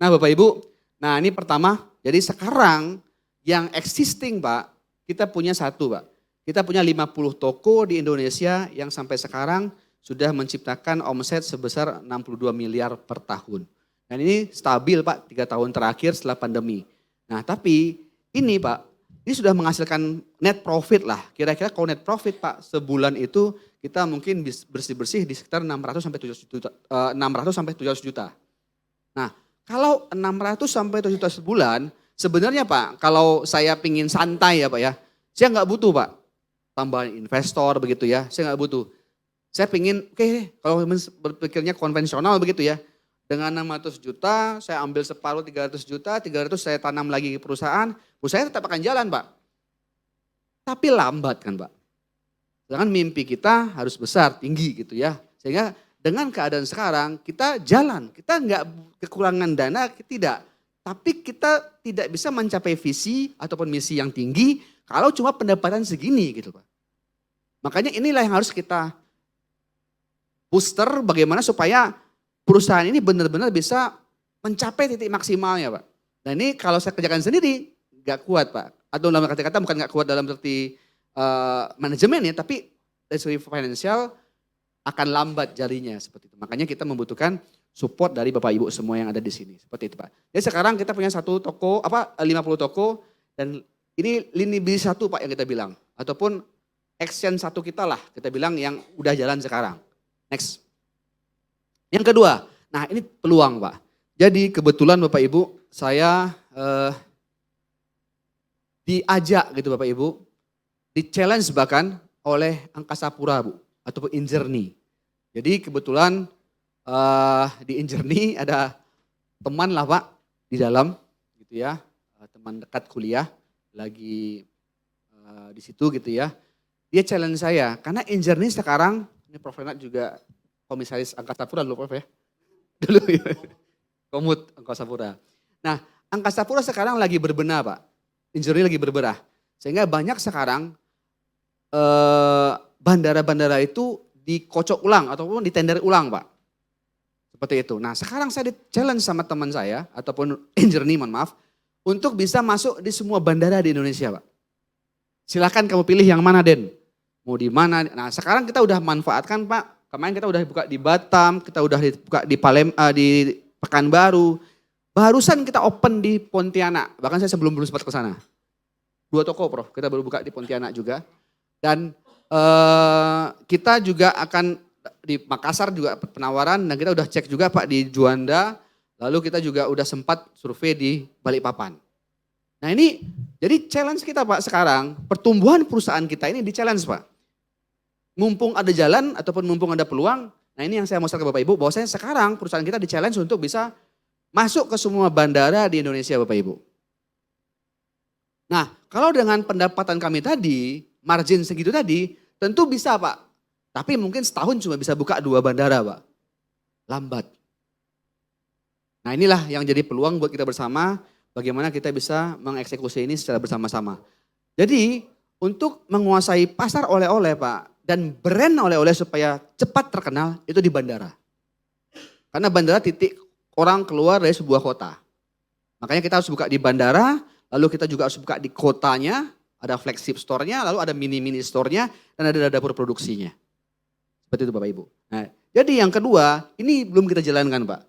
Nah Bapak Ibu, nah ini pertama, jadi sekarang yang existing Pak, kita punya satu Pak. Kita punya 50 toko di Indonesia yang sampai sekarang sudah menciptakan omset sebesar 62 miliar per tahun. Dan ini stabil Pak 3 tahun terakhir setelah pandemi. Nah tapi ini Pak, ini sudah menghasilkan net profit lah. Kira-kira kalau net profit Pak sebulan itu kita mungkin bersih-bersih di sekitar 600 sampai 700 juta. Nah kalau 600 sampai 700 juta sebulan sebenarnya Pak kalau saya pingin santai ya Pak ya. Saya nggak butuh Pak tambahan investor begitu ya. Saya nggak butuh. Saya pingin kalau berpikirnya konvensional begitu ya. Dengan 600 juta, saya ambil separuh 300 juta, 300 saya tanam lagi ke perusahaan tetap akan jalan Pak. Tapi lambat kan Pak. Sedangkan mimpi kita harus besar, tinggi gitu ya. Sehingga dengan keadaan sekarang kita jalan, kita nggak kekurangan dana, tidak. Tapi kita tidak bisa mencapai visi ataupun misi yang tinggi kalau cuma pendapatan segini gitu Pak. Makanya inilah yang harus kita booster bagaimana supaya perusahaan ini benar-benar bisa mencapai titik maksimalnya Pak. Nah ini kalau saya kerjakan sendiri gak kuat Pak. Atau dalam kata-kata bukan gak kuat dalam arti manajemen ya, tapi dari segi financial akan lambat jarinya seperti itu. Makanya kita membutuhkan support dari Bapak Ibu semua yang ada di sini. Seperti itu Pak. Jadi sekarang kita punya 50 toko dan ini lini bisnis 1 Pak yang kita bilang. Ataupun action 1 kita lah kita bilang yang udah jalan sekarang. Next. Yang kedua, nah ini peluang Pak. Jadi kebetulan Bapak Ibu saya diajak gitu Bapak Ibu, di challenge bahkan oleh Angkasa Pura Bu, ataupun Injourney. Jadi kebetulan di Injourney ada teman lah Pak di dalam gitu ya, teman dekat kuliah lagi di situ gitu ya. Dia challenge saya karena Injourney sekarang, ini Prof. Renat juga komisaris Angkasa Pura dulu Prof ya. dulu. Komut Angkasa Pura. Nah, Angkasa Pura sekarang lagi berbenah Pak. Injury lagi berbenah. Sehingga banyak sekarang bandara-bandara itu dikocok ulang ataupun ditender ulang Pak. Seperti itu. Nah sekarang saya di-challenge sama teman saya ataupun engineer mohon maaf. Untuk bisa masuk di semua bandara di Indonesia Pak. Silakan kamu pilih yang mana Den. Mau di mana. Nah sekarang kita udah manfaatkan Pak. Kemarin kita udah buka di Batam, kita udah buka di di Pekanbaru. Barusan kita open di Pontianak. Bahkan saya sebelum sempat ke sana. 2 toko Prof, kita baru buka di Pontianak juga. Dan kita juga akan di Makassar juga penawaran dan kita udah cek juga Pak di Juanda. Lalu kita juga udah sempat survei di Balikpapan. Nah ini jadi challenge kita Pak sekarang, pertumbuhan perusahaan kita ini di challenge Pak. Mumpung ada jalan ataupun mumpung ada peluang, nah ini yang saya mau share ke Bapak Ibu, bahwasanya sekarang perusahaan kita di challenge untuk bisa masuk ke semua bandara di Indonesia Bapak Ibu. Nah kalau dengan pendapatan kami tadi, margin segitu tadi, tentu bisa Pak. Tapi mungkin setahun cuma bisa buka 2 bandara Pak. Lambat. Nah inilah yang jadi peluang buat kita bersama, bagaimana kita bisa mengeksekusi ini secara bersama-sama. Jadi untuk menguasai pasar oleh-oleh Pak, dan brand oleh-oleh supaya cepat terkenal itu di bandara. Karena bandara titik orang keluar dari sebuah kota. Makanya kita harus buka di bandara, lalu kita juga harus buka di kotanya, ada flagship store-nya, lalu ada mini-mini store-nya, dan ada dapur produksinya. Seperti itu Bapak Ibu. Nah, jadi yang kedua, ini belum kita jalankan Pak.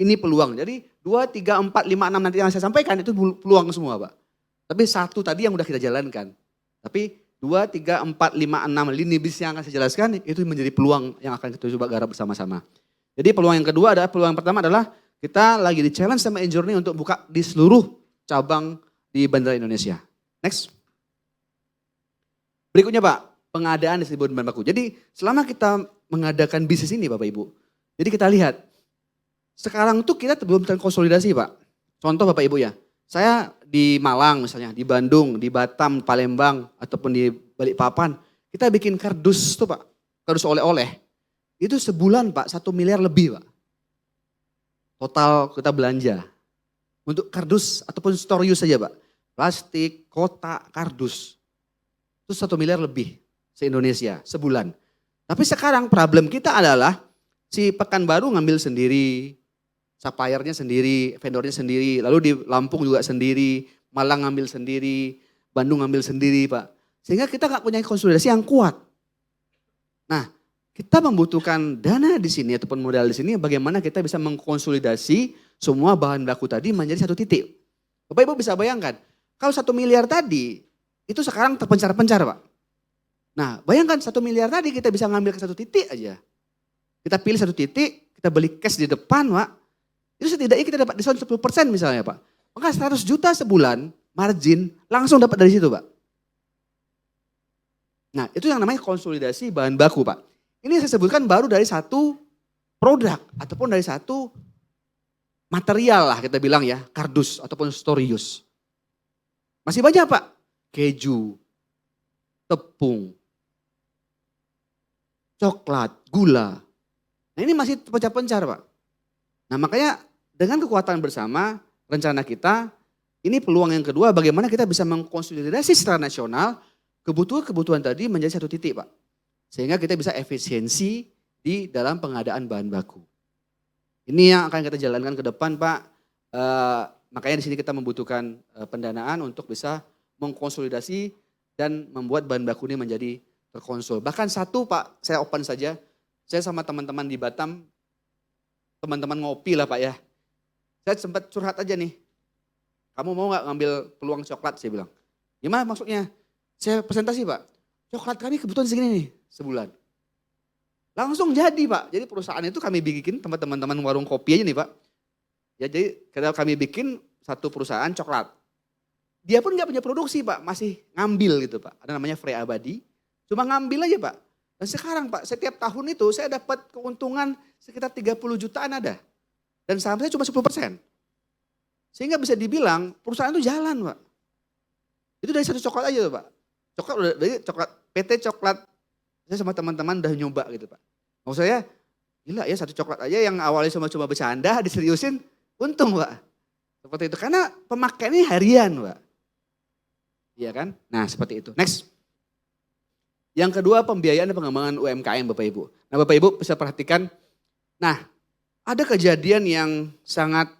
Ini peluang. Jadi 2, 3, 4, 5, 6 nanti yang saya sampaikan itu peluang semua Pak. Tapi 1 tadi yang udah kita jalankan. Tapi 2, 3, 4, 5, 6 lini bisnis yang akan saya jelaskan itu menjadi peluang yang akan kita coba garap bersama-sama. Jadi peluang yang kedua adalah, peluang yang pertama adalah kita lagi di challenge sama Enjourney untuk buka di seluruh cabang di Bandara Indonesia. Next. Berikutnya Pak, pengadaan distribusi bahan baku. Jadi selama kita mengadakan bisnis ini Bapak Ibu, jadi kita lihat sekarang tuh kita belum terkonsolidasi Pak. Contoh Bapak Ibu ya, saya di Malang misalnya, di Bandung, di Batam, Palembang, ataupun di Balikpapan, kita bikin kardus tuh Pak, kardus oleh-oleh. Itu sebulan Pak, 1 miliar lebih Pak. Total kita belanja. Untuk kardus ataupun store use saja Pak. Plastik, kotak, kardus. Itu 1 miliar lebih se-Indonesia, sebulan. Tapi sekarang problem kita adalah si Pekanbaru ngambil sendiri, suppliernya sendiri, vendornya sendiri, lalu di Lampung juga sendiri, Malang ngambil sendiri, Bandung ngambil sendiri Pak. Sehingga kita nggak punya konsolidasi yang kuat. Nah kita membutuhkan dana di sini ataupun modal di sini bagaimana kita bisa mengkonsolidasi semua bahan baku tadi menjadi 1 titik. Bapak Ibu bisa bayangkan, kalau 1 miliar tadi itu sekarang terpencar-pencar Pak. Nah bayangkan 1 miliar tadi kita bisa ngambil ke 1 titik aja. Kita pilih 1 titik, kita beli cash di depan Pak. Itu setidaknya kita dapat diskon 10% misalnya Pak. Maka 100 juta sebulan margin langsung dapat dari situ Pak. Nah itu yang namanya konsolidasi bahan baku Pak. Ini saya sebutkan baru dari 1 produk ataupun dari 1 material lah kita bilang ya. Kardus ataupun store use. Masih banyak Pak. Keju, tepung, coklat, gula. Nah ini masih pencar-pencar Pak. Nah makanya dengan kekuatan bersama rencana kita, ini peluang yang kedua bagaimana kita bisa mengkonsolidasi secara nasional kebutuhan-kebutuhan tadi menjadi 1 titik Pak. Sehingga kita bisa efisiensi di dalam pengadaan bahan baku. Ini yang akan kita jalankan ke depan Pak. Makanya di sini kita membutuhkan pendanaan untuk bisa mengkonsolidasi dan membuat bahan baku ini menjadi terkonsol. Bahkan 1 Pak, saya open saja. Saya sama teman-teman di Batam, teman-teman ngopi lah Pak ya. Saya sempat curhat aja nih. Kamu mau gak ngambil peluang coklat saya bilang. Gimana maksudnya? Saya presentasi Pak. Coklat kami kebutuhan segini nih sebulan. Langsung jadi Pak. Jadi perusahaan itu kami bikin teman-teman warung kopi aja nih Pak. Ya jadi kami bikin 1 perusahaan coklat. Dia pun gak punya produksi Pak. Masih ngambil gitu Pak. Ada namanya Frey Abadi. Cuma ngambil aja Pak. Dan sekarang Pak setiap tahun itu saya dapat keuntungan sekitar 30 jutaan ada. Dan saham saya cuma 10%. Sehingga bisa dibilang perusahaan itu jalan Pak. Itu dari 1 coklat aja tuh Pak. Coklat udah dari coklat PT Coklat. Saya sama teman-teman udah nyoba gitu Pak. Maksud saya Gila ya, satu coklat aja yang awalnya cuma bercanda, diseriusin, untung Pak. Seperti itu, karena pemakaiannya harian Pak. Iya kan? Nah seperti itu. Next. Yang kedua, pembiayaan dan pengembangan UMKM Bapak Ibu. Nah Bapak Ibu bisa perhatikan, nah ada kejadian yang sangat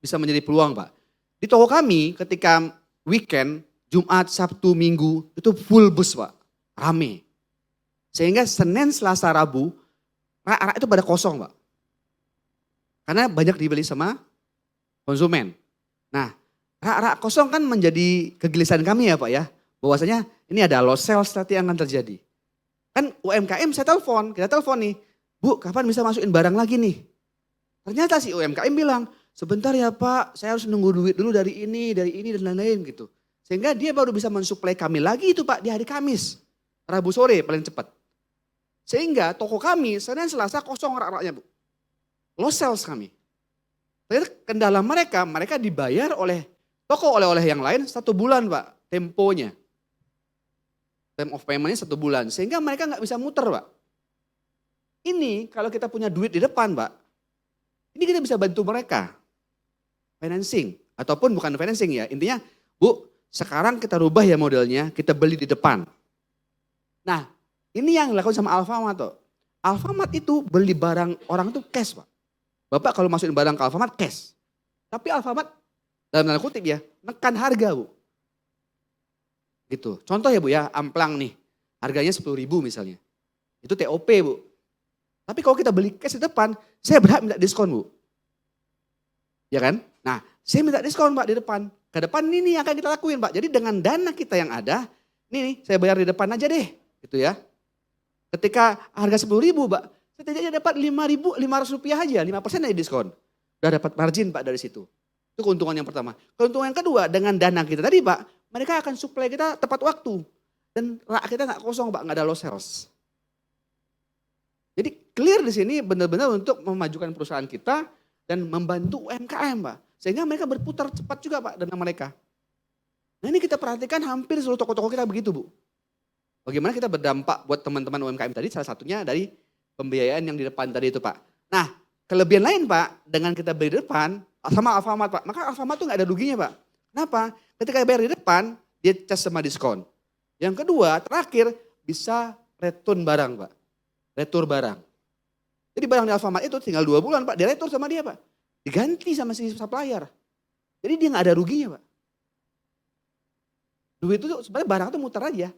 bisa menjadi peluang Pak. Di toko kami ketika weekend, Jumat, Sabtu, Minggu itu full bus Pak, rame. Sehingga Senin, Selasa, Rabu, rak-rak itu pada kosong Pak. Karena banyak dibeli sama konsumen. Nah rak-rak kosong kan menjadi kegelisahan kami ya Pak ya. Bahwasanya ini ada loss sales nanti yang akan terjadi. Kan UMKM saya telepon, kita telepon nih. Bu kapan bisa masukin barang lagi nih? Ternyata si UMKM bilang, sebentar ya Pak, saya harus nunggu duit dulu dari ini dan lain-lain gitu. Sehingga dia baru bisa mensuplai kami lagi itu Pak di hari Kamis. Rabu sore paling cepat. Sehingga toko kami Senin Selasa kosong rak-raknya Bu. Loss sales kami. Ternyata kendala mereka dibayar oleh toko oleh-oleh yang lain 1 bulan Pak temponya. Time of payment-nya 1 bulan. Sehingga mereka nggak bisa muter Pak. Ini kalau kita punya duit di depan Pak, ini kita bisa bantu mereka. Financing. Ataupun bukan financing ya, intinya Bu sekarang kita rubah ya modelnya, kita beli di depan. Nah ini yang dilakukan sama Alfamart tuh. Alfamart itu beli barang orang tuh cash Pak. Bapak kalau masukin barang ke Alfamart cash. Tapi Alfamart dalam tanda kutip ya, nekan harga Bu. Gitu. Contoh ya Bu ya, amplang nih. Harganya 10.000 misalnya. Itu TOP Bu. Tapi kalau kita beli cash di depan, saya berhak minta diskon Bu. Ya kan? Nah, saya minta diskon Pak di depan. Ke depan ini yang akan kita lakuin Pak. Jadi dengan dana kita yang ada, nih saya bayar di depan aja deh. Gitu ya. Ketika harga 10.000 Pak, setidaknya dapat 5.500 rupiah aja, 5% aja diskon. Udah dapat margin Pak dari situ. Itu keuntungan yang pertama. Keuntungan yang kedua, dengan dana kita tadi Pak, mereka akan suplai kita tepat waktu. Dan rak kita nggak kosong Pak, nggak ada loss sales. Jadi clear di sini benar-benar untuk memajukan perusahaan kita dan membantu UMKM Pak. Sehingga mereka berputar cepat juga Pak dana mereka. Nah ini kita perhatikan hampir seluruh toko-toko kita begitu Bu. Bagaimana kita berdampak buat teman-teman UMKM tadi, salah satunya dari pembiayaan yang di depan tadi itu Pak. Nah kelebihan lain Pak, dengan kita beli di depan sama Alfamart Pak. Maka Alfamart tuh nggak ada ruginya Pak. Kenapa? Ketika bayar di depan, dia cas sama diskon. Yang kedua, terakhir bisa return barang Pak. Retur barang. Jadi barang di Alfamart itu tinggal 2 bulan Pak, diretur sama dia Pak. Diganti sama si supplier. Jadi dia nggak ada ruginya Pak. Duit itu sebenarnya barang itu muter aja.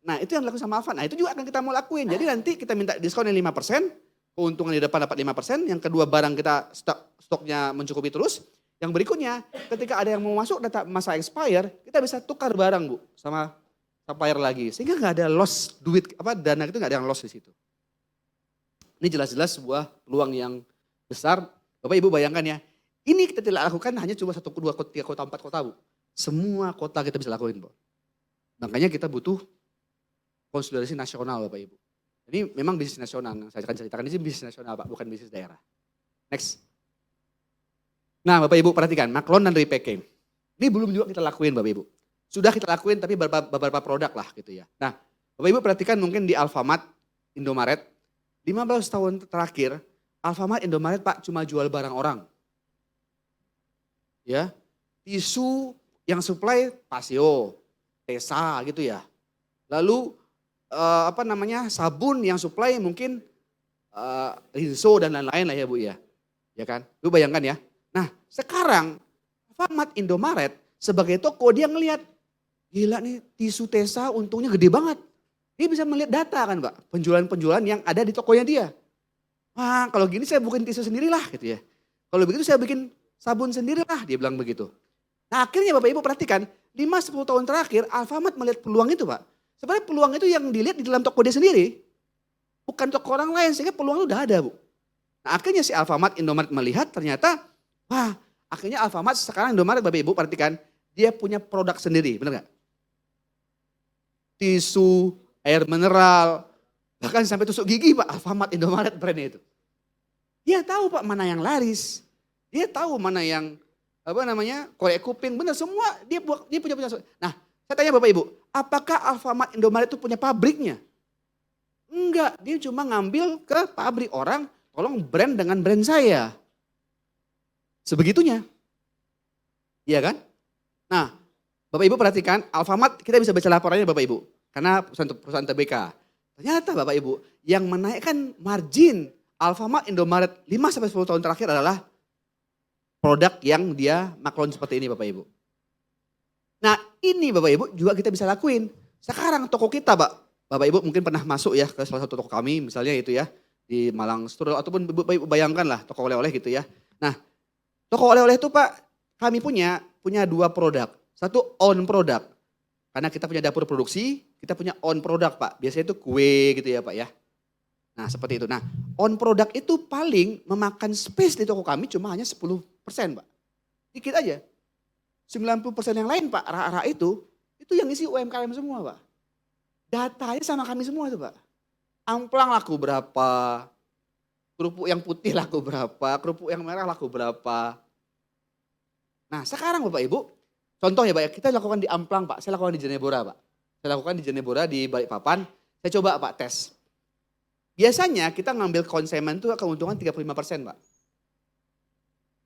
Nah itu yang dilakukan sama Alfamart. Nah itu juga akan kita mau lakuin. Jadi nanti kita minta diskon yang 5%, keuntungan di depan dapat 5%, yang kedua barang kita stoknya mencukupi terus. Yang berikutnya ketika ada yang mau masuk data masa expire, kita bisa tukar barang Bu sama supplier lagi. Sehingga nggak ada loss duit, dana itu nggak ada yang loss di situ. Ini jelas-jelas sebuah peluang yang besar. Bapak Ibu bayangkan ya, ini kita tidak lakukan hanya cuma 1, 2, 3 kota, 4 kota Bu. Semua kota kita bisa lakuin Bu. Makanya kita butuh konsolidasi nasional Bapak Ibu. Ini memang bisnis nasional, yang saya akan ceritakan ini bisnis nasional Pak, bukan bisnis daerah. Next. Nah Bapak Ibu perhatikan, maklon dan repacking. Ini belum juga kita lakuin Bapak Ibu. Sudah kita lakuin tapi beberapa produk lah gitu ya. Nah Bapak Ibu perhatikan mungkin di Alfamart, Indomaret, 15 tahun terakhir, Alfamart, Indomaret Pak cuma jual barang orang. Ya, tisu yang supply Pasio, Tesa gitu ya. Lalu sabun yang supply mungkin Rinso dan lain-lain lah ya Bu ya. Ya kan, Ibu bayangkan ya. Nah sekarang Alfamart, Indomaret sebagai toko dia ngelihat, gila nih tisu Tesa untungnya gede banget. Dia bisa melihat data kan Pak, penjualan-penjualan yang ada di tokonya dia. Wah kalau gini saya bikin tisu sendirilah gitu ya. Kalau begitu saya bikin sabun sendirilah, dia bilang begitu. Nah akhirnya Bapak Ibu perhatikan, 5-10 tahun terakhir Alfamart melihat peluang itu Pak. Sebenarnya peluang itu yang dilihat di dalam toko dia sendiri. Bukan toko orang lain, sehingga peluang itu udah ada Bu. Nah akhirnya si Alfamart, Indomaret melihat ternyata, wah akhirnya Alfamart sekarang Indomaret Bapak Ibu perhatikan, dia punya produk sendiri, benar gak? Tisu, air mineral, bahkan sampai tusuk gigi Pak, Alfamart, Indomaret brandnya itu. Dia tahu Pak mana yang laris, dia tahu mana yang korek kuping, benar semua dia punya. Nah saya tanya Bapak Ibu, apakah Alfamart, Indomaret itu punya pabriknya? Enggak. Enggak, dia cuma ngambil ke pabrik orang, tolong brand dengan brand saya. Sebegitunya. Iya kan? Nah, Bapak Ibu perhatikan, Alfamart kita bisa baca laporannya Bapak Ibu. Karena perusahaan TBK. Ternyata Bapak Ibu, yang menaikkan margin Alfamart, Indomaret 5-10 tahun terakhir adalah produk yang dia maklon seperti ini Bapak Ibu. Nah ini Bapak Ibu juga kita bisa lakuin. Sekarang toko kita Bapak Ibu mungkin pernah masuk ya ke salah satu toko kami misalnya itu ya. Di Malang Store ataupun Bapak Ibu bayangkan lah toko oleh-oleh gitu ya. Nah toko oleh-oleh itu Pak kami punya 2 produk. Satu on produk. Karena kita punya dapur produksi, kita punya on produk Pak. Biasanya itu kue gitu ya Pak ya. Nah seperti itu. Nah on produk itu paling memakan space di toko kami cuma hanya 10% Pak. Dikit aja. 90% yang lain Pak, rak-rak itu yang isi UMKM semua Pak. Datanya sama kami semua itu Pak. Amplang laku berapa, kerupuk yang putih laku berapa, kerupuk yang merah laku berapa. Nah sekarang Bapak Ibu, contoh ya Pak ya, kita lakukan di Amplang Pak, saya lakukan di Jenebora Pak. Saya lakukan di Jenebora di Balikpapan, saya coba Pak tes. Biasanya kita ngambil konsumen itu keuntungan 35% Pak.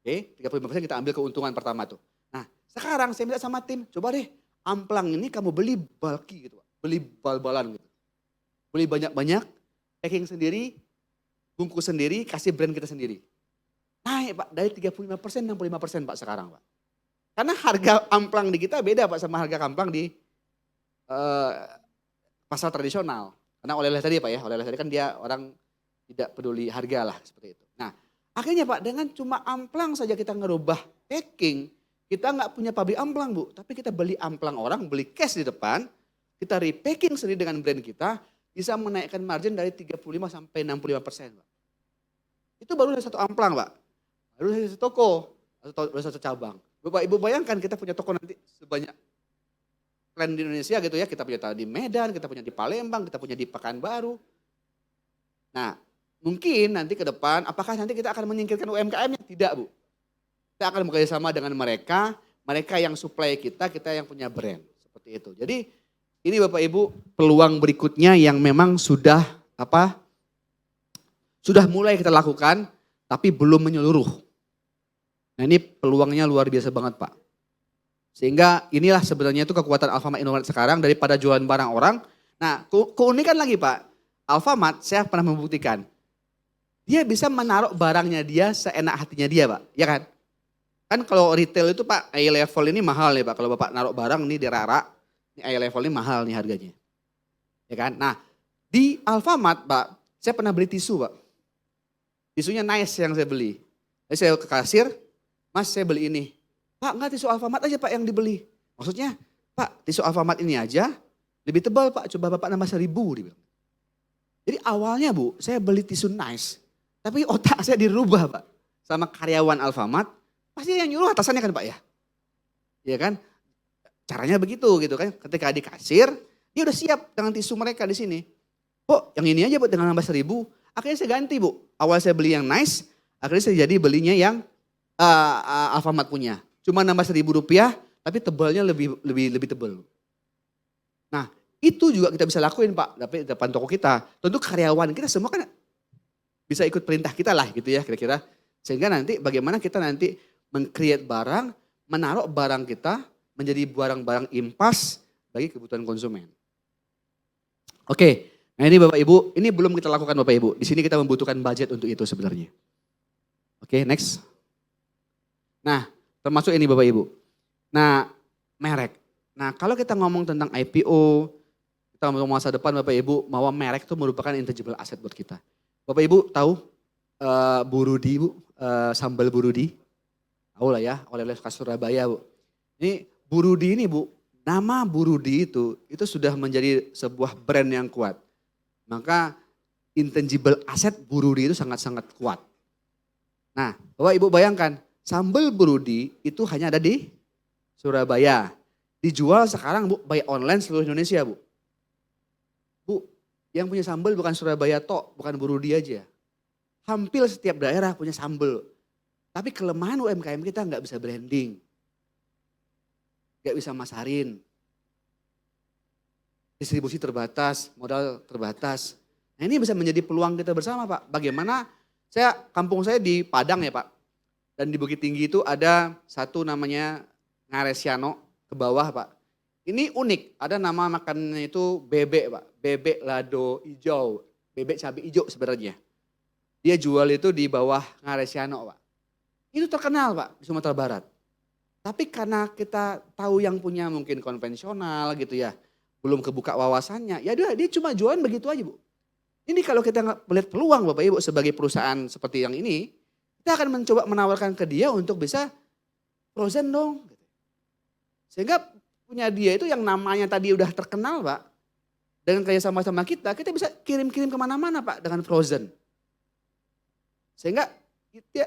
Oke, 35% kita ambil keuntungan pertama tuh. Nah sekarang saya minta sama tim, coba deh Amplang ini kamu beli bulky gitu Pak. Beli bal-balan gitu. Beli banyak-banyak, packing sendiri, bungkus sendiri, kasih brand kita sendiri. Naik Pak, dari 35% 65% Pak sekarang Pak. Karena harga amplang di kita beda Pak sama harga amplang di pasar tradisional. Karena oleh-oleh tadi Pak ya, oleh-oleh tadi kan dia orang tidak peduli harga lah seperti itu. Nah akhirnya Pak dengan cuma amplang saja kita ngerubah packing, kita nggak punya pabrik amplang Bu, tapi kita beli amplang orang, beli cash di depan, kita repacking sendiri dengan brand kita, bisa menaikkan margin dari 35 sampai 65% Pak. Itu baru dari satu amplang Pak, baru dari satu toko, atau dari satu cabang. Bapak Ibu bayangkan kita punya toko nanti sebanyak plan di Indonesia gitu ya, kita punya di Medan, kita punya di Palembang, kita punya di Pekanbaru. Nah mungkin nanti ke depan apakah nanti kita akan menyingkirkan UMKM-nya? Tidak Bu. Kita akan bekerjasama dengan mereka yang supply kita yang punya brand. Seperti itu. Jadi ini Bapak Ibu peluang berikutnya yang memang sudah mulai kita lakukan tapi belum menyeluruh. Nah ini peluangnya luar biasa banget Pak. Sehingga inilah sebenarnya itu kekuatan Alfamart Indomaret sekarang daripada jualan barang orang. Nah keunikan lagi Pak, Alfamart saya pernah membuktikan. Dia bisa menaruh barangnya dia seenak hatinya dia Pak, ya kan? Kan kalau retail itu Pak, eye level ini mahal ya Pak. Kalau Bapak naruh barang ini di Rara, ini eye level ini mahal nih harganya. Ya kan? Nah di Alfamart Pak, saya pernah beli tisu Pak. Tisunya nice yang saya beli. Jadi saya ke kasir, Mas saya beli ini. Pak enggak tisu Alfamart aja Pak yang dibeli. Maksudnya Pak tisu Alfamart ini aja lebih tebal Pak, coba Bapak nambah 1.000 dibilang. Jadi awalnya Bu, saya beli tisu nice. Tapi otak saya dirubah Pak. Sama karyawan Alfamart, pasti yang nyuruh atasannya kan Pak ya. Iya kan? Caranya begitu gitu kan. Ketika di kasir, dia udah siap dengan tisu mereka di sini. Bu, yang ini aja Bu dengan nambah 1.000. Akhirnya saya ganti Bu. Awal saya beli yang nice, akhirnya saya jadi belinya yang Alfamart punya. Cuma nambah 1.000 rupiah, tapi tebalnya lebih tebal. Nah itu juga kita bisa lakuin Pak, di depan toko kita. Tentu karyawan kita semua kan bisa ikut perintah kita lah gitu ya kira-kira. Sehingga nanti bagaimana kita nanti meng-create barang, menaruh barang kita menjadi barang-barang impas bagi kebutuhan konsumen. Oke, nah ini Bapak Ibu, ini belum kita lakukan Bapak Ibu. Di sini kita membutuhkan budget untuk itu sebenarnya. Oke, next. Nah, termasuk ini Bapak Ibu. Nah, merek. Nah, kalau kita ngomong tentang IPO, kita ngomong masa depan Bapak Ibu, bahwa merek itu merupakan intangible asset buat kita. Bapak Ibu tahu Burudi Bu, sambal Burudi? Tahu lah ya, oleh-oleh khas Surabaya Bu. Ini Burudi ini Bu, nama Burudi itu sudah menjadi sebuah brand yang kuat. Maka intangible asset Burudi itu sangat-sangat kuat. Nah, Bapak Ibu bayangkan, sambal Burudi itu hanya ada di Surabaya. Dijual sekarang Bu, by online seluruh Indonesia Bu. Bu, yang punya sambal bukan Surabaya tok, bukan Burudi aja. Hampir setiap daerah punya sambal. Tapi kelemahan UMKM kita nggak bisa branding. Nggak bisa masarin. Distribusi terbatas, modal terbatas. Nah ini bisa menjadi peluang kita bersama Pak. Bagaimana kampung saya di Padang ya Pak. Dan di Bukit Tinggi itu ada satu namanya Ngaresiano ke bawah Pak. Ini unik, ada nama makanannya itu bebek Pak. Bebek lado hijau, bebek cabai hijau sebenarnya. Dia jual itu di bawah Ngaresiano Pak. Itu terkenal Pak di Sumatera Barat. Tapi karena kita tahu yang punya mungkin konvensional gitu ya. Belum kebuka wawasannya, ya dia cuma jualan begitu aja Bu. Ini kalau kita melihat peluang Bapak Ibu sebagai perusahaan seperti yang ini, kita akan mencoba menawarkan ke dia untuk bisa frozen dong. Sehingga punya dia itu yang namanya tadi udah terkenal Pak. Dengan kerja sama kita bisa kirim-kirim kemana-mana Pak dengan frozen. Sehingga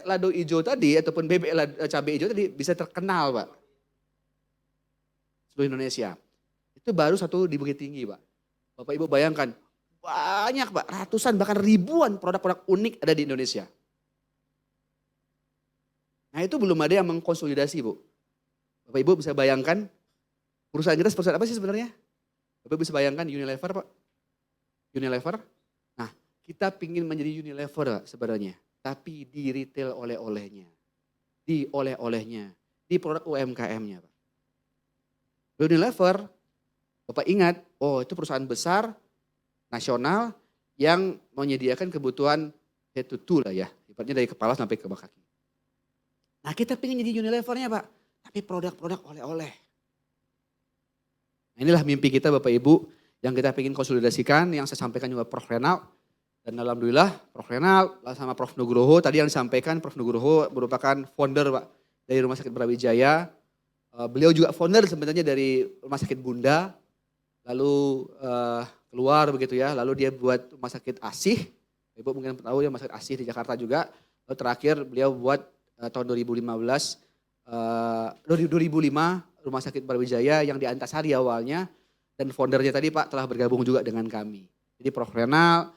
lado hijau tadi ataupun bebek cabai hijau tadi bisa terkenal Pak. Seluruh Indonesia. Itu baru satu di Bukit Tinggi Pak. Bapak Ibu bayangkan banyak Pak, ratusan bahkan ribuan produk-produk unik ada di Indonesia. Nah itu belum ada yang mengkonsolidasi Bu. Bapak Ibu bisa bayangkan perusahaan kita perusahaan apa sih sebenarnya? Bapak Ibu bisa bayangkan Unilever Pak. Unilever. Nah kita pingin menjadi Unilever Pak, sebenarnya. Tapi di retail oleh-olehnya. Di oleh-olehnya. Di produk UMKM-nya Pak. Unilever, Bapak ingat, oh itu perusahaan besar, nasional yang menyediakan kebutuhan head to toe lah ya. Ibaratnya dari kepala sampai ke kaki. Nah kita pengen jadi Unilevernya Pak, tapi produk-produk oleh-oleh. Nah inilah mimpi kita Bapak Ibu yang kita pengen konsolidasikan, yang saya sampaikan juga Prof. Renal. Dan alhamdulillah Prof. Renal sama Prof. Nugroho, tadi yang disampaikan Prof. Nugroho merupakan founder Pak dari Rumah Sakit Brawijaya. Beliau juga founder sebenarnya dari Rumah Sakit Bunda, lalu keluar begitu ya, lalu dia buat Rumah Sakit Asih. Ibu mungkin tahu ya Rumah Sakit Asih di Jakarta juga. Lalu terakhir beliau buat tahun 2005 Rumah Sakit Brawijaya yang di Antasari awalnya, dan foundernya tadi Pak telah bergabung juga dengan kami. Jadi Prof. Renal,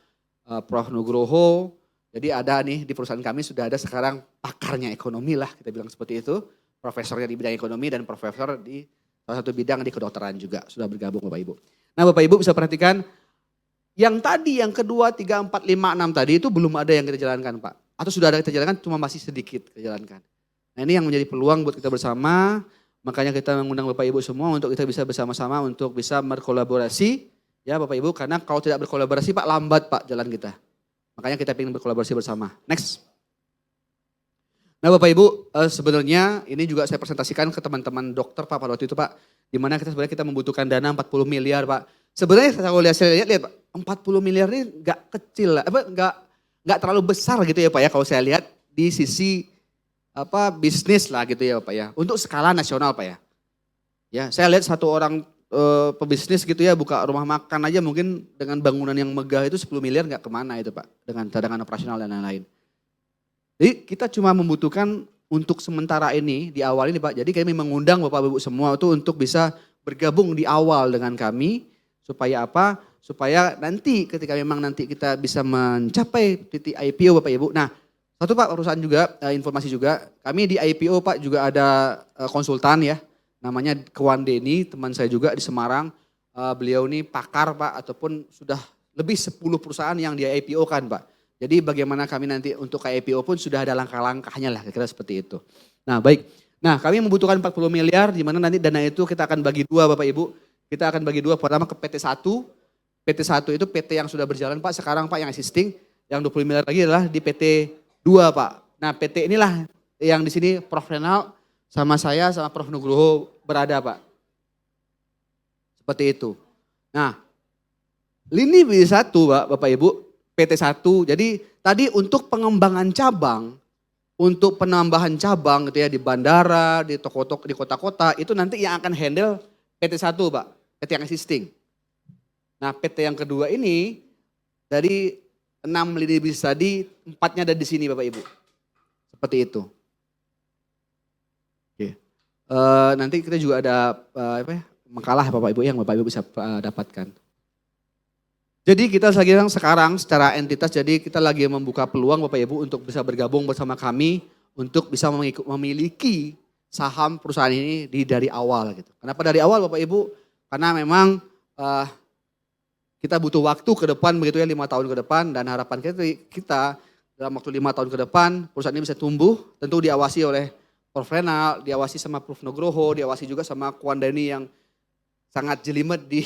Prof. Nugroho, jadi ada nih di perusahaan kami sudah ada sekarang pakarnya ekonomi lah kita bilang seperti itu. Profesornya di bidang ekonomi dan profesor di salah satu bidang di kedokteran juga sudah bergabung Bapak Ibu. Nah Bapak Ibu bisa perhatikan yang tadi yang kedua 3, 4, 5, 6 tadi itu belum ada yang kita jalankan Pak. Atau sudah ada kita jalankan cuma masih sedikit kita jalankan. Nah ini yang menjadi peluang buat kita bersama. Makanya kita mengundang Bapak Ibu semua untuk kita bisa bersama-sama untuk bisa berkolaborasi. Ya Bapak Ibu karena kalau tidak berkolaborasi Pak lambat Pak jalan kita. Makanya kita ingin berkolaborasi bersama. Next. Nah Bapak Ibu sebenarnya ini juga saya presentasikan ke teman-teman dokter Pak pada waktu itu Pak. Dimana kita sebenarnya kita membutuhkan dana 40 miliar Pak. Sebenarnya saya lihat Pak 40 miliar ini gak kecil lah. Gak terlalu besar gitu ya Pak ya kalau saya lihat di sisi bisnis lah gitu ya Pak ya. Untuk skala nasional Pak ya. Ya saya lihat satu orang pebisnis gitu ya buka rumah makan aja mungkin dengan bangunan yang megah itu 10 miliar gak kemana itu Pak. Dengan cadangan operasional dan lain-lain. Jadi kita cuma membutuhkan untuk sementara ini di awal ini Pak. Jadi kami mengundang Bapak Ibu semua itu untuk bisa bergabung di awal dengan kami. Supaya apa? Supaya nanti ketika memang nanti kita bisa mencapai titik IPO Bapak Ibu. Nah satu Pak perusahaan juga informasi juga. Kami di IPO Pak juga ada konsultan ya. Namanya Kewan Denny teman saya juga di Semarang. Beliau ini pakar Pak ataupun sudah lebih 10 perusahaan yang di IPO kan Pak. Jadi bagaimana kami nanti untuk IPO pun sudah ada langkah-langkahnya lah kira-kira seperti itu. Nah baik, nah kami membutuhkan 40 miliar di mana nanti dana itu kita akan bagi dua Bapak Ibu. Kita akan bagi dua pertama ke PT 1. PT 1 itu PT yang sudah berjalan Pak sekarang Pak yang existing. Yang 20 miliar lagi adalah di PT 2 Pak. Nah PT inilah yang di sini Prof. Renal sama saya sama Prof. Nugroho berada Pak. Seperti itu. Nah lini B1 Bapak Ibu. PT 1, jadi tadi untuk pengembangan cabang, untuk penambahan cabang gitu ya di bandara, di toko-toko, di kota-kota, itu nanti yang akan handle PT 1 Pak, PT yang existing. Nah PT yang kedua ini, dari 6 lini bisnis tadi, 4-nya ada di sini Bapak Ibu. Seperti itu. Oke. Nanti kita juga ada makalah Bapak Ibu yang Bapak Ibu bisa dapatkan. Jadi kita sekarang secara entitas, jadi kita lagi membuka peluang Bapak Ibu untuk bisa bergabung bersama kami untuk bisa memiliki saham perusahaan ini dari awal gitu. Kenapa dari awal Bapak Ibu? Karena memang kita butuh waktu ke depan begitu ya 5 tahun ke depan dan harapan kita dalam waktu 5 tahun ke depan perusahaan ini bisa tumbuh, tentu diawasi oleh Profenal, diawasi sama Prof Nugroho, diawasi juga sama Kuandani yang sangat jelimet di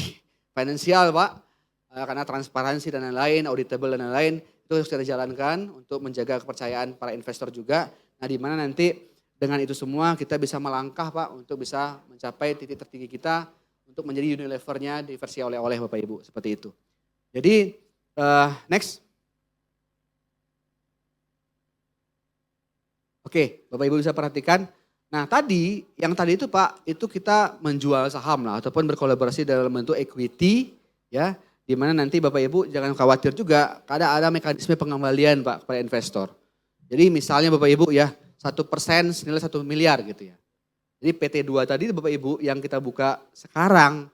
finansial Pak, karena transparansi dan lain-lain, auditable dan lain-lain, itu harus kita jalankan untuk menjaga kepercayaan para investor juga. Nah di mana nanti dengan itu semua kita bisa melangkah Pak untuk bisa mencapai titik tertinggi kita untuk menjadi Unilevernya di versi oleh-oleh Bapak Ibu, seperti itu. Jadi next. Oke, Bapak Ibu bisa perhatikan. Nah yang tadi itu Pak, itu kita menjual saham lah ataupun berkolaborasi dalam bentuk equity ya. Di mana nanti Bapak Ibu jangan khawatir juga, ada mekanisme pengembalian Pak kepada investor. Jadi misalnya Bapak Ibu ya 1% senilai 1 miliar gitu ya. Jadi PT2 tadi Bapak Ibu yang kita buka sekarang,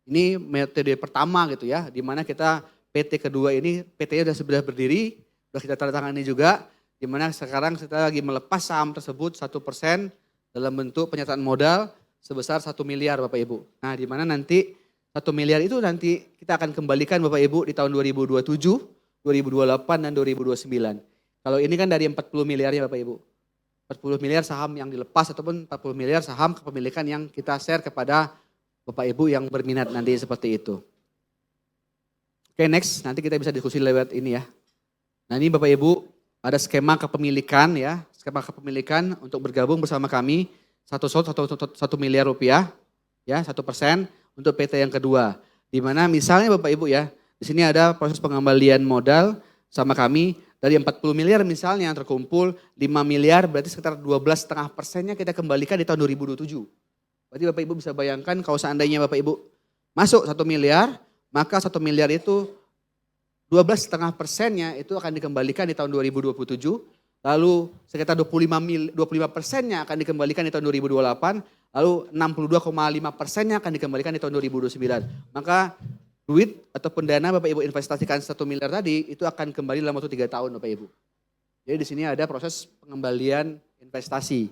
ini metode pertama gitu ya. Di mana kita PT kedua ini, PT-nya sudah berdiri, sudah kita tanda tangani juga. Di mana sekarang kita lagi melepas saham tersebut 1% dalam bentuk penyataan modal sebesar 1 miliar Bapak Ibu. Nah di mana nanti 1 miliar itu nanti kita akan kembalikan Bapak Ibu di tahun 2027, 2028 dan 2029. Kalau ini kan dari 40 miliarnya Bapak Ibu. 40 miliar saham yang dilepas ataupun 40 miliar saham kepemilikan yang kita share kepada Bapak Ibu yang berminat nanti seperti itu. Oke next, nanti kita bisa diskusi lewat ini ya. Nah ini Bapak Ibu ada skema kepemilikan ya, skema kepemilikan untuk bergabung bersama kami 1 miliar rupiah ya 1% untuk PT yang kedua. Di mana misalnya Bapak Ibu ya, di sini ada proses pengembalian modal sama kami dari 40 miliar misalnya yang terkumpul 5 miliar berarti sekitar 12,5%-nya kita kembalikan di tahun 2027. Berarti Bapak Ibu bisa bayangkan kalau seandainya Bapak Ibu masuk 1 miliar, maka 1 miliar itu 12,5%-nya itu akan dikembalikan di tahun 2027, lalu sekitar 25%-nya akan dikembalikan di tahun 2028, lalu 62,5%-nya akan dikembalikan di tahun 2029. Maka duit ataupun dana Bapak Ibu investasikan 1 miliar tadi itu akan kembali dalam waktu 3 tahun Bapak Ibu. Jadi di sini ada proses pengembalian investasi.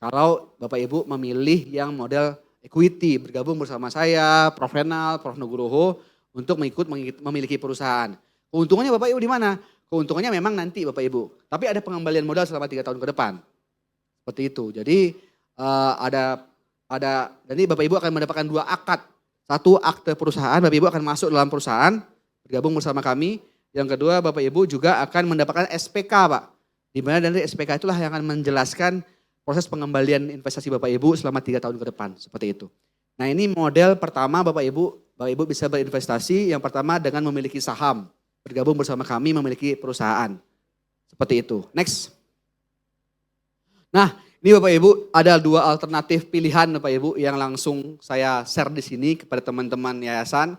Kalau Bapak Ibu memilih yang model equity, bergabung bersama saya, Prof Renal, Prof Nugroho, untuk memiliki perusahaan. Keuntungannya Bapak Ibu di mana? Keuntungannya memang nanti Bapak Ibu. Tapi ada pengembalian modal selama 3 tahun ke depan. Seperti itu. Jadi jadi Bapak Ibu akan mendapatkan 2 akad. 1 akte perusahaan, Bapak Ibu akan masuk dalam perusahaan, bergabung bersama kami. Yang kedua Bapak Ibu juga akan mendapatkan SPK Pak. Di mana dari SPK itulah yang akan menjelaskan proses pengembalian investasi Bapak Ibu selama 3 tahun ke depan. Seperti itu. Nah ini model pertama Bapak Ibu bisa berinvestasi yang pertama dengan memiliki saham. Bergabung bersama kami memiliki perusahaan. Seperti itu. Next. Nah ini Bapak Ibu ada 2 alternatif pilihan Bapak Ibu yang langsung saya share di sini kepada teman-teman yayasan.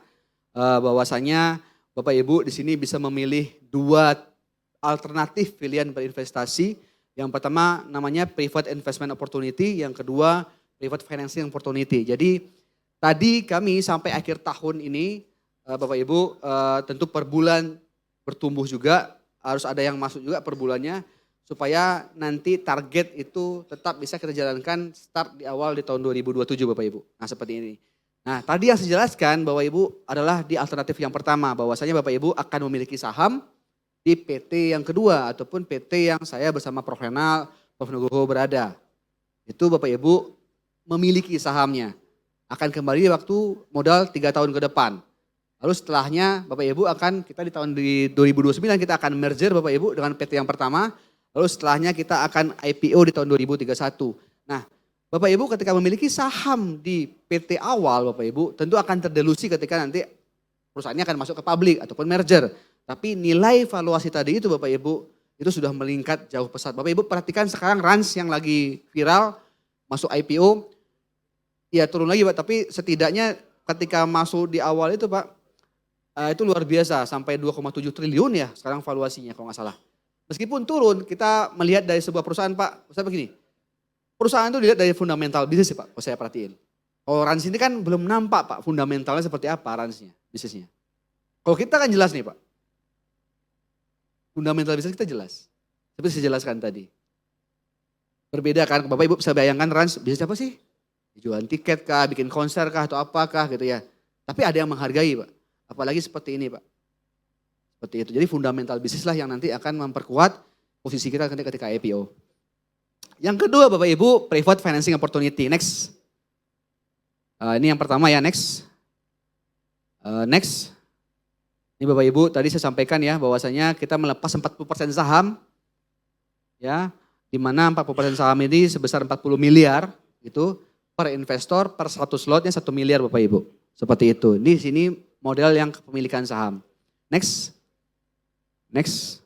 Bahwasanya Bapak Ibu di sini bisa memilih 2 alternatif pilihan berinvestasi. Yang pertama namanya Private Investment Opportunity, yang kedua Private Financing Opportunity. Jadi tadi kami sampai akhir tahun ini Bapak Ibu tentu per bulan bertumbuh juga, harus ada yang masuk juga per bulannya supaya nanti target itu tetap bisa kita jalankan start di awal di tahun 2027 Bapak Ibu. Nah seperti ini. Nah tadi yang saya jelaskan Bapak Ibu adalah di alternatif yang pertama, bahwasanya Bapak Ibu akan memiliki saham di PT yang kedua ataupun PT yang saya bersama Prof Renal, Prof Nugroho berada. Itu Bapak Ibu memiliki sahamnya. Akan kembali waktu modal 3 tahun ke depan. Lalu setelahnya Bapak Ibu kita di tahun 2029 kita akan merger Bapak Ibu dengan PT yang pertama. Lalu setelahnya kita akan IPO di tahun 2031. Nah Bapak Ibu ketika memiliki saham di PT awal Bapak Ibu tentu akan terdelusi ketika nanti perusahaannya akan masuk ke publik ataupun merger. Tapi nilai valuasi tadi itu Bapak Ibu itu sudah meningkat jauh pesat. Bapak Ibu perhatikan sekarang Rans yang lagi viral masuk IPO. Ya turun lagi Pak, tapi setidaknya ketika masuk di awal itu Pak, itu luar biasa sampai 2,7 triliun ya sekarang valuasinya kalau nggak salah. Meskipun turun, kita melihat dari sebuah perusahaan Pak, saya begini, perusahaan itu dilihat dari fundamental bisnis Pak, kalau saya perhatiin. Kalau Rans ini kan belum nampak Pak fundamentalnya seperti apa Ransnya, bisnisnya. Kalau kita kan jelas nih Pak, fundamental bisnis kita jelas, seperti saya jelaskan tadi. Berbeda kan, Bapak Ibu bisa bayangkan Rans bisnis apa sih? Jualan tiket kah, bikin konser kah atau apakah gitu ya. Tapi ada yang menghargai Pak. Apalagi seperti ini Pak. Seperti itu. Jadi fundamental bisnis lah yang nanti akan memperkuat posisi kita nanti ketika IPO. Yang kedua Bapak Ibu, private financing opportunity. Next. Ini yang pertama ya, next. Next. Ini Bapak Ibu, tadi saya sampaikan ya bahwasanya kita melepas 40% saham. Ya, di mana 40% saham ini sebesar 40 miliar itu per investor per 100 lotnya 1 miliar Bapak Ibu. Seperti itu. Di sini model yang kepemilikan saham. Next. Next.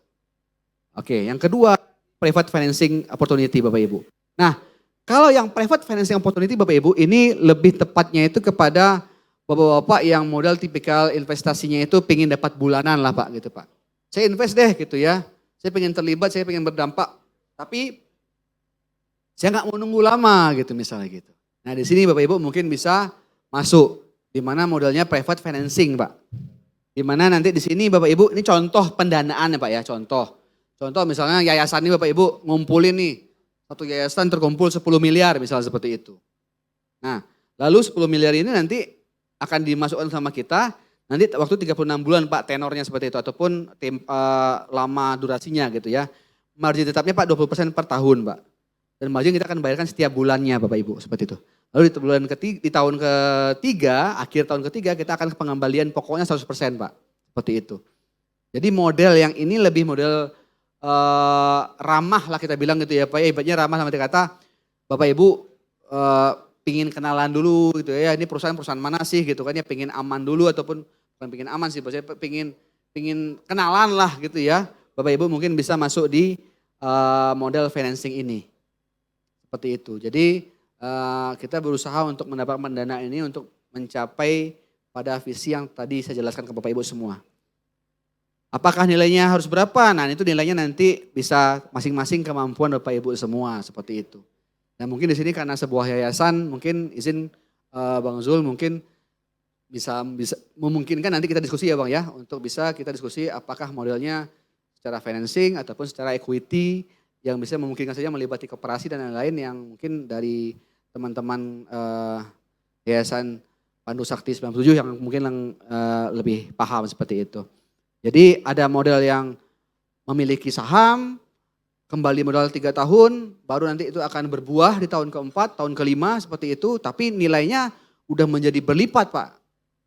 Oke, yang kedua private financing opportunity Bapak Ibu. Nah, kalau yang private financing opportunity Bapak Ibu ini lebih tepatnya itu kepada bapak-bapak yang modal tipikal investasinya itu pengen dapat bulanan lah Pak gitu Pak. Saya invest deh gitu ya. Saya pengen terlibat, saya pengen berdampak. Tapi saya nggak mau nunggu lama gitu misalnya gitu. Nah di sini Bapak Ibu mungkin bisa masuk. Di mana modelnya private financing Pak. Di mana nanti di sini Bapak Ibu, ini contoh pendanaan ya Pak ya, contoh. Contoh misalnya yayasan ini Bapak Ibu ngumpulin nih, satu yayasan terkumpul 10 miliar misalnya seperti itu. Nah lalu 10 miliar ini nanti akan dimasukkan sama kita, nanti waktu 36 bulan Pak tenornya seperti itu, ataupun lama durasinya gitu ya. Margin tetapnya Pak 20% per tahun Pak. Dan margin kita akan bayarkan setiap bulannya Bapak Ibu, seperti itu. Lalu di tahun ketiga, akhir tahun ketiga kita akan pengembalian pokoknya 100% Pak. Seperti itu. Jadi model yang ini lebih model ramah lah kita bilang gitu ya Pak. Ya ibaratnya ramah sama kata Bapak Ibu pingin kenalan dulu gitu ya. Ini perusahaan mana sih gitu kan ya, pingin aman dulu ataupun bukan pingin aman sih, maksudnya pingin kenalan lah gitu ya. Bapak Ibu mungkin bisa masuk di model financing ini. Seperti itu. Jadi kita berusaha untuk mendapatkan dana ini untuk mencapai pada visi yang tadi saya jelaskan ke Bapak Ibu semua. Apakah nilainya harus berapa? Nah itu nilainya nanti bisa masing-masing kemampuan Bapak Ibu semua seperti itu. Nah mungkin di sini karena sebuah yayasan, mungkin izin Bang Zul mungkin bisa memungkinkan nanti kita diskusi ya Bang ya, untuk bisa kita diskusi apakah modelnya secara financing ataupun secara equity yang bisa memungkinkan saja melibati koperasi dan lain-lain yang mungkin dari teman-teman Yayasan Pandu Sakti 97 yang mungkin lebih paham seperti itu. Jadi ada model yang memiliki saham, kembali modal 3 tahun, baru nanti itu akan berbuah di tahun keempat, tahun kelima seperti itu, tapi nilainya udah menjadi berlipat Pak,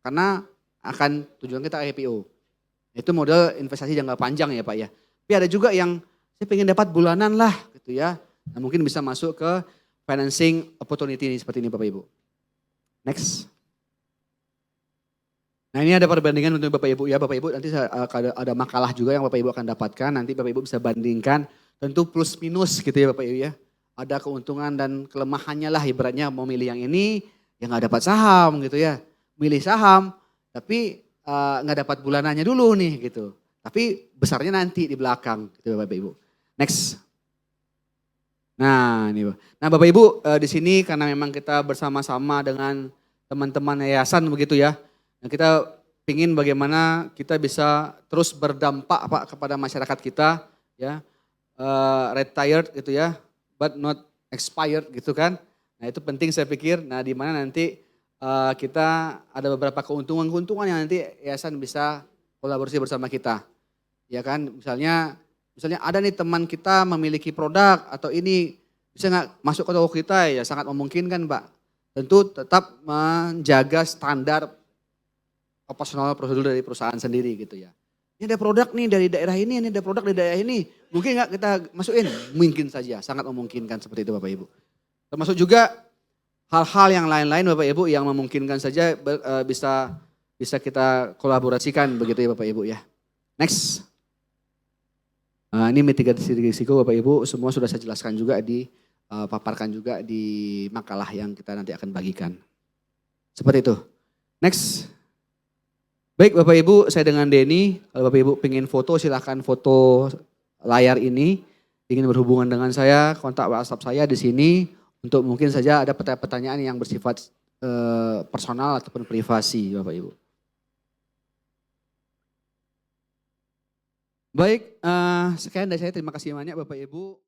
karena akan tujuan kita IPO. Itu model investasi jangka panjang ya Pak ya. Tapi ada juga yang saya pengen dapat bulanan lah gitu ya, nah, mungkin bisa masuk ke financing opportunity ini seperti ini Bapak Ibu. Next. Nah ini ada perbandingan untuk Bapak Ibu ya, Bapak Ibu nanti ada makalah juga yang Bapak Ibu akan dapatkan, nanti Bapak Ibu bisa bandingkan. Tentu plus minus gitu ya Bapak Ibu ya. Ada keuntungan dan kelemahannya lah ibaratnya mau milih yang ini ya nggak dapat saham gitu ya. Milih saham tapi nggak dapat bulanannya dulu nih gitu. Tapi besarnya nanti di belakang gitu Bapak Ibu. Next. Nah ini nah Bapak Ibu di sini karena memang kita bersama-sama dengan teman-teman yayasan begitu ya. Nah, kita ingin bagaimana kita bisa terus berdampak Pak kepada masyarakat kita ya. Retired gitu ya, but not expired gitu kan. Nah itu penting saya pikir, nah di mana nanti kita ada beberapa keuntungan yang nanti yayasan bisa kolaborasi bersama kita. Ya kan, misalnya ada nih teman kita memiliki produk atau ini bisa nggak masuk ke toko kita ya sangat memungkinkan Pak. Tentu tetap menjaga standar operasional prosedur dari perusahaan sendiri gitu ya. Ini ada produk nih dari daerah ini ada produk dari daerah ini. Mungkin nggak kita masukin? Mungkin saja, sangat memungkinkan seperti itu Bapak Ibu. Termasuk juga hal-hal yang lain-lain Bapak Ibu yang memungkinkan saja bisa kita kolaborasikan begitu ya Bapak Ibu ya. Next. Ini mitigasi risiko Bapak Ibu semua sudah saya jelaskan juga paparkan juga di makalah yang kita nanti akan bagikan. Seperti itu. Next. Baik Bapak Ibu, saya dengan Denny. Kalau Bapak Ibu pengen foto silahkan foto layar ini. Ingin berhubungan dengan saya, kontak WhatsApp saya di sini. Untuk mungkin saja ada pertanyaan yang bersifat personal ataupun privasi Bapak Ibu. Baik, sekian dari saya. Terima kasih banyak Bapak Ibu.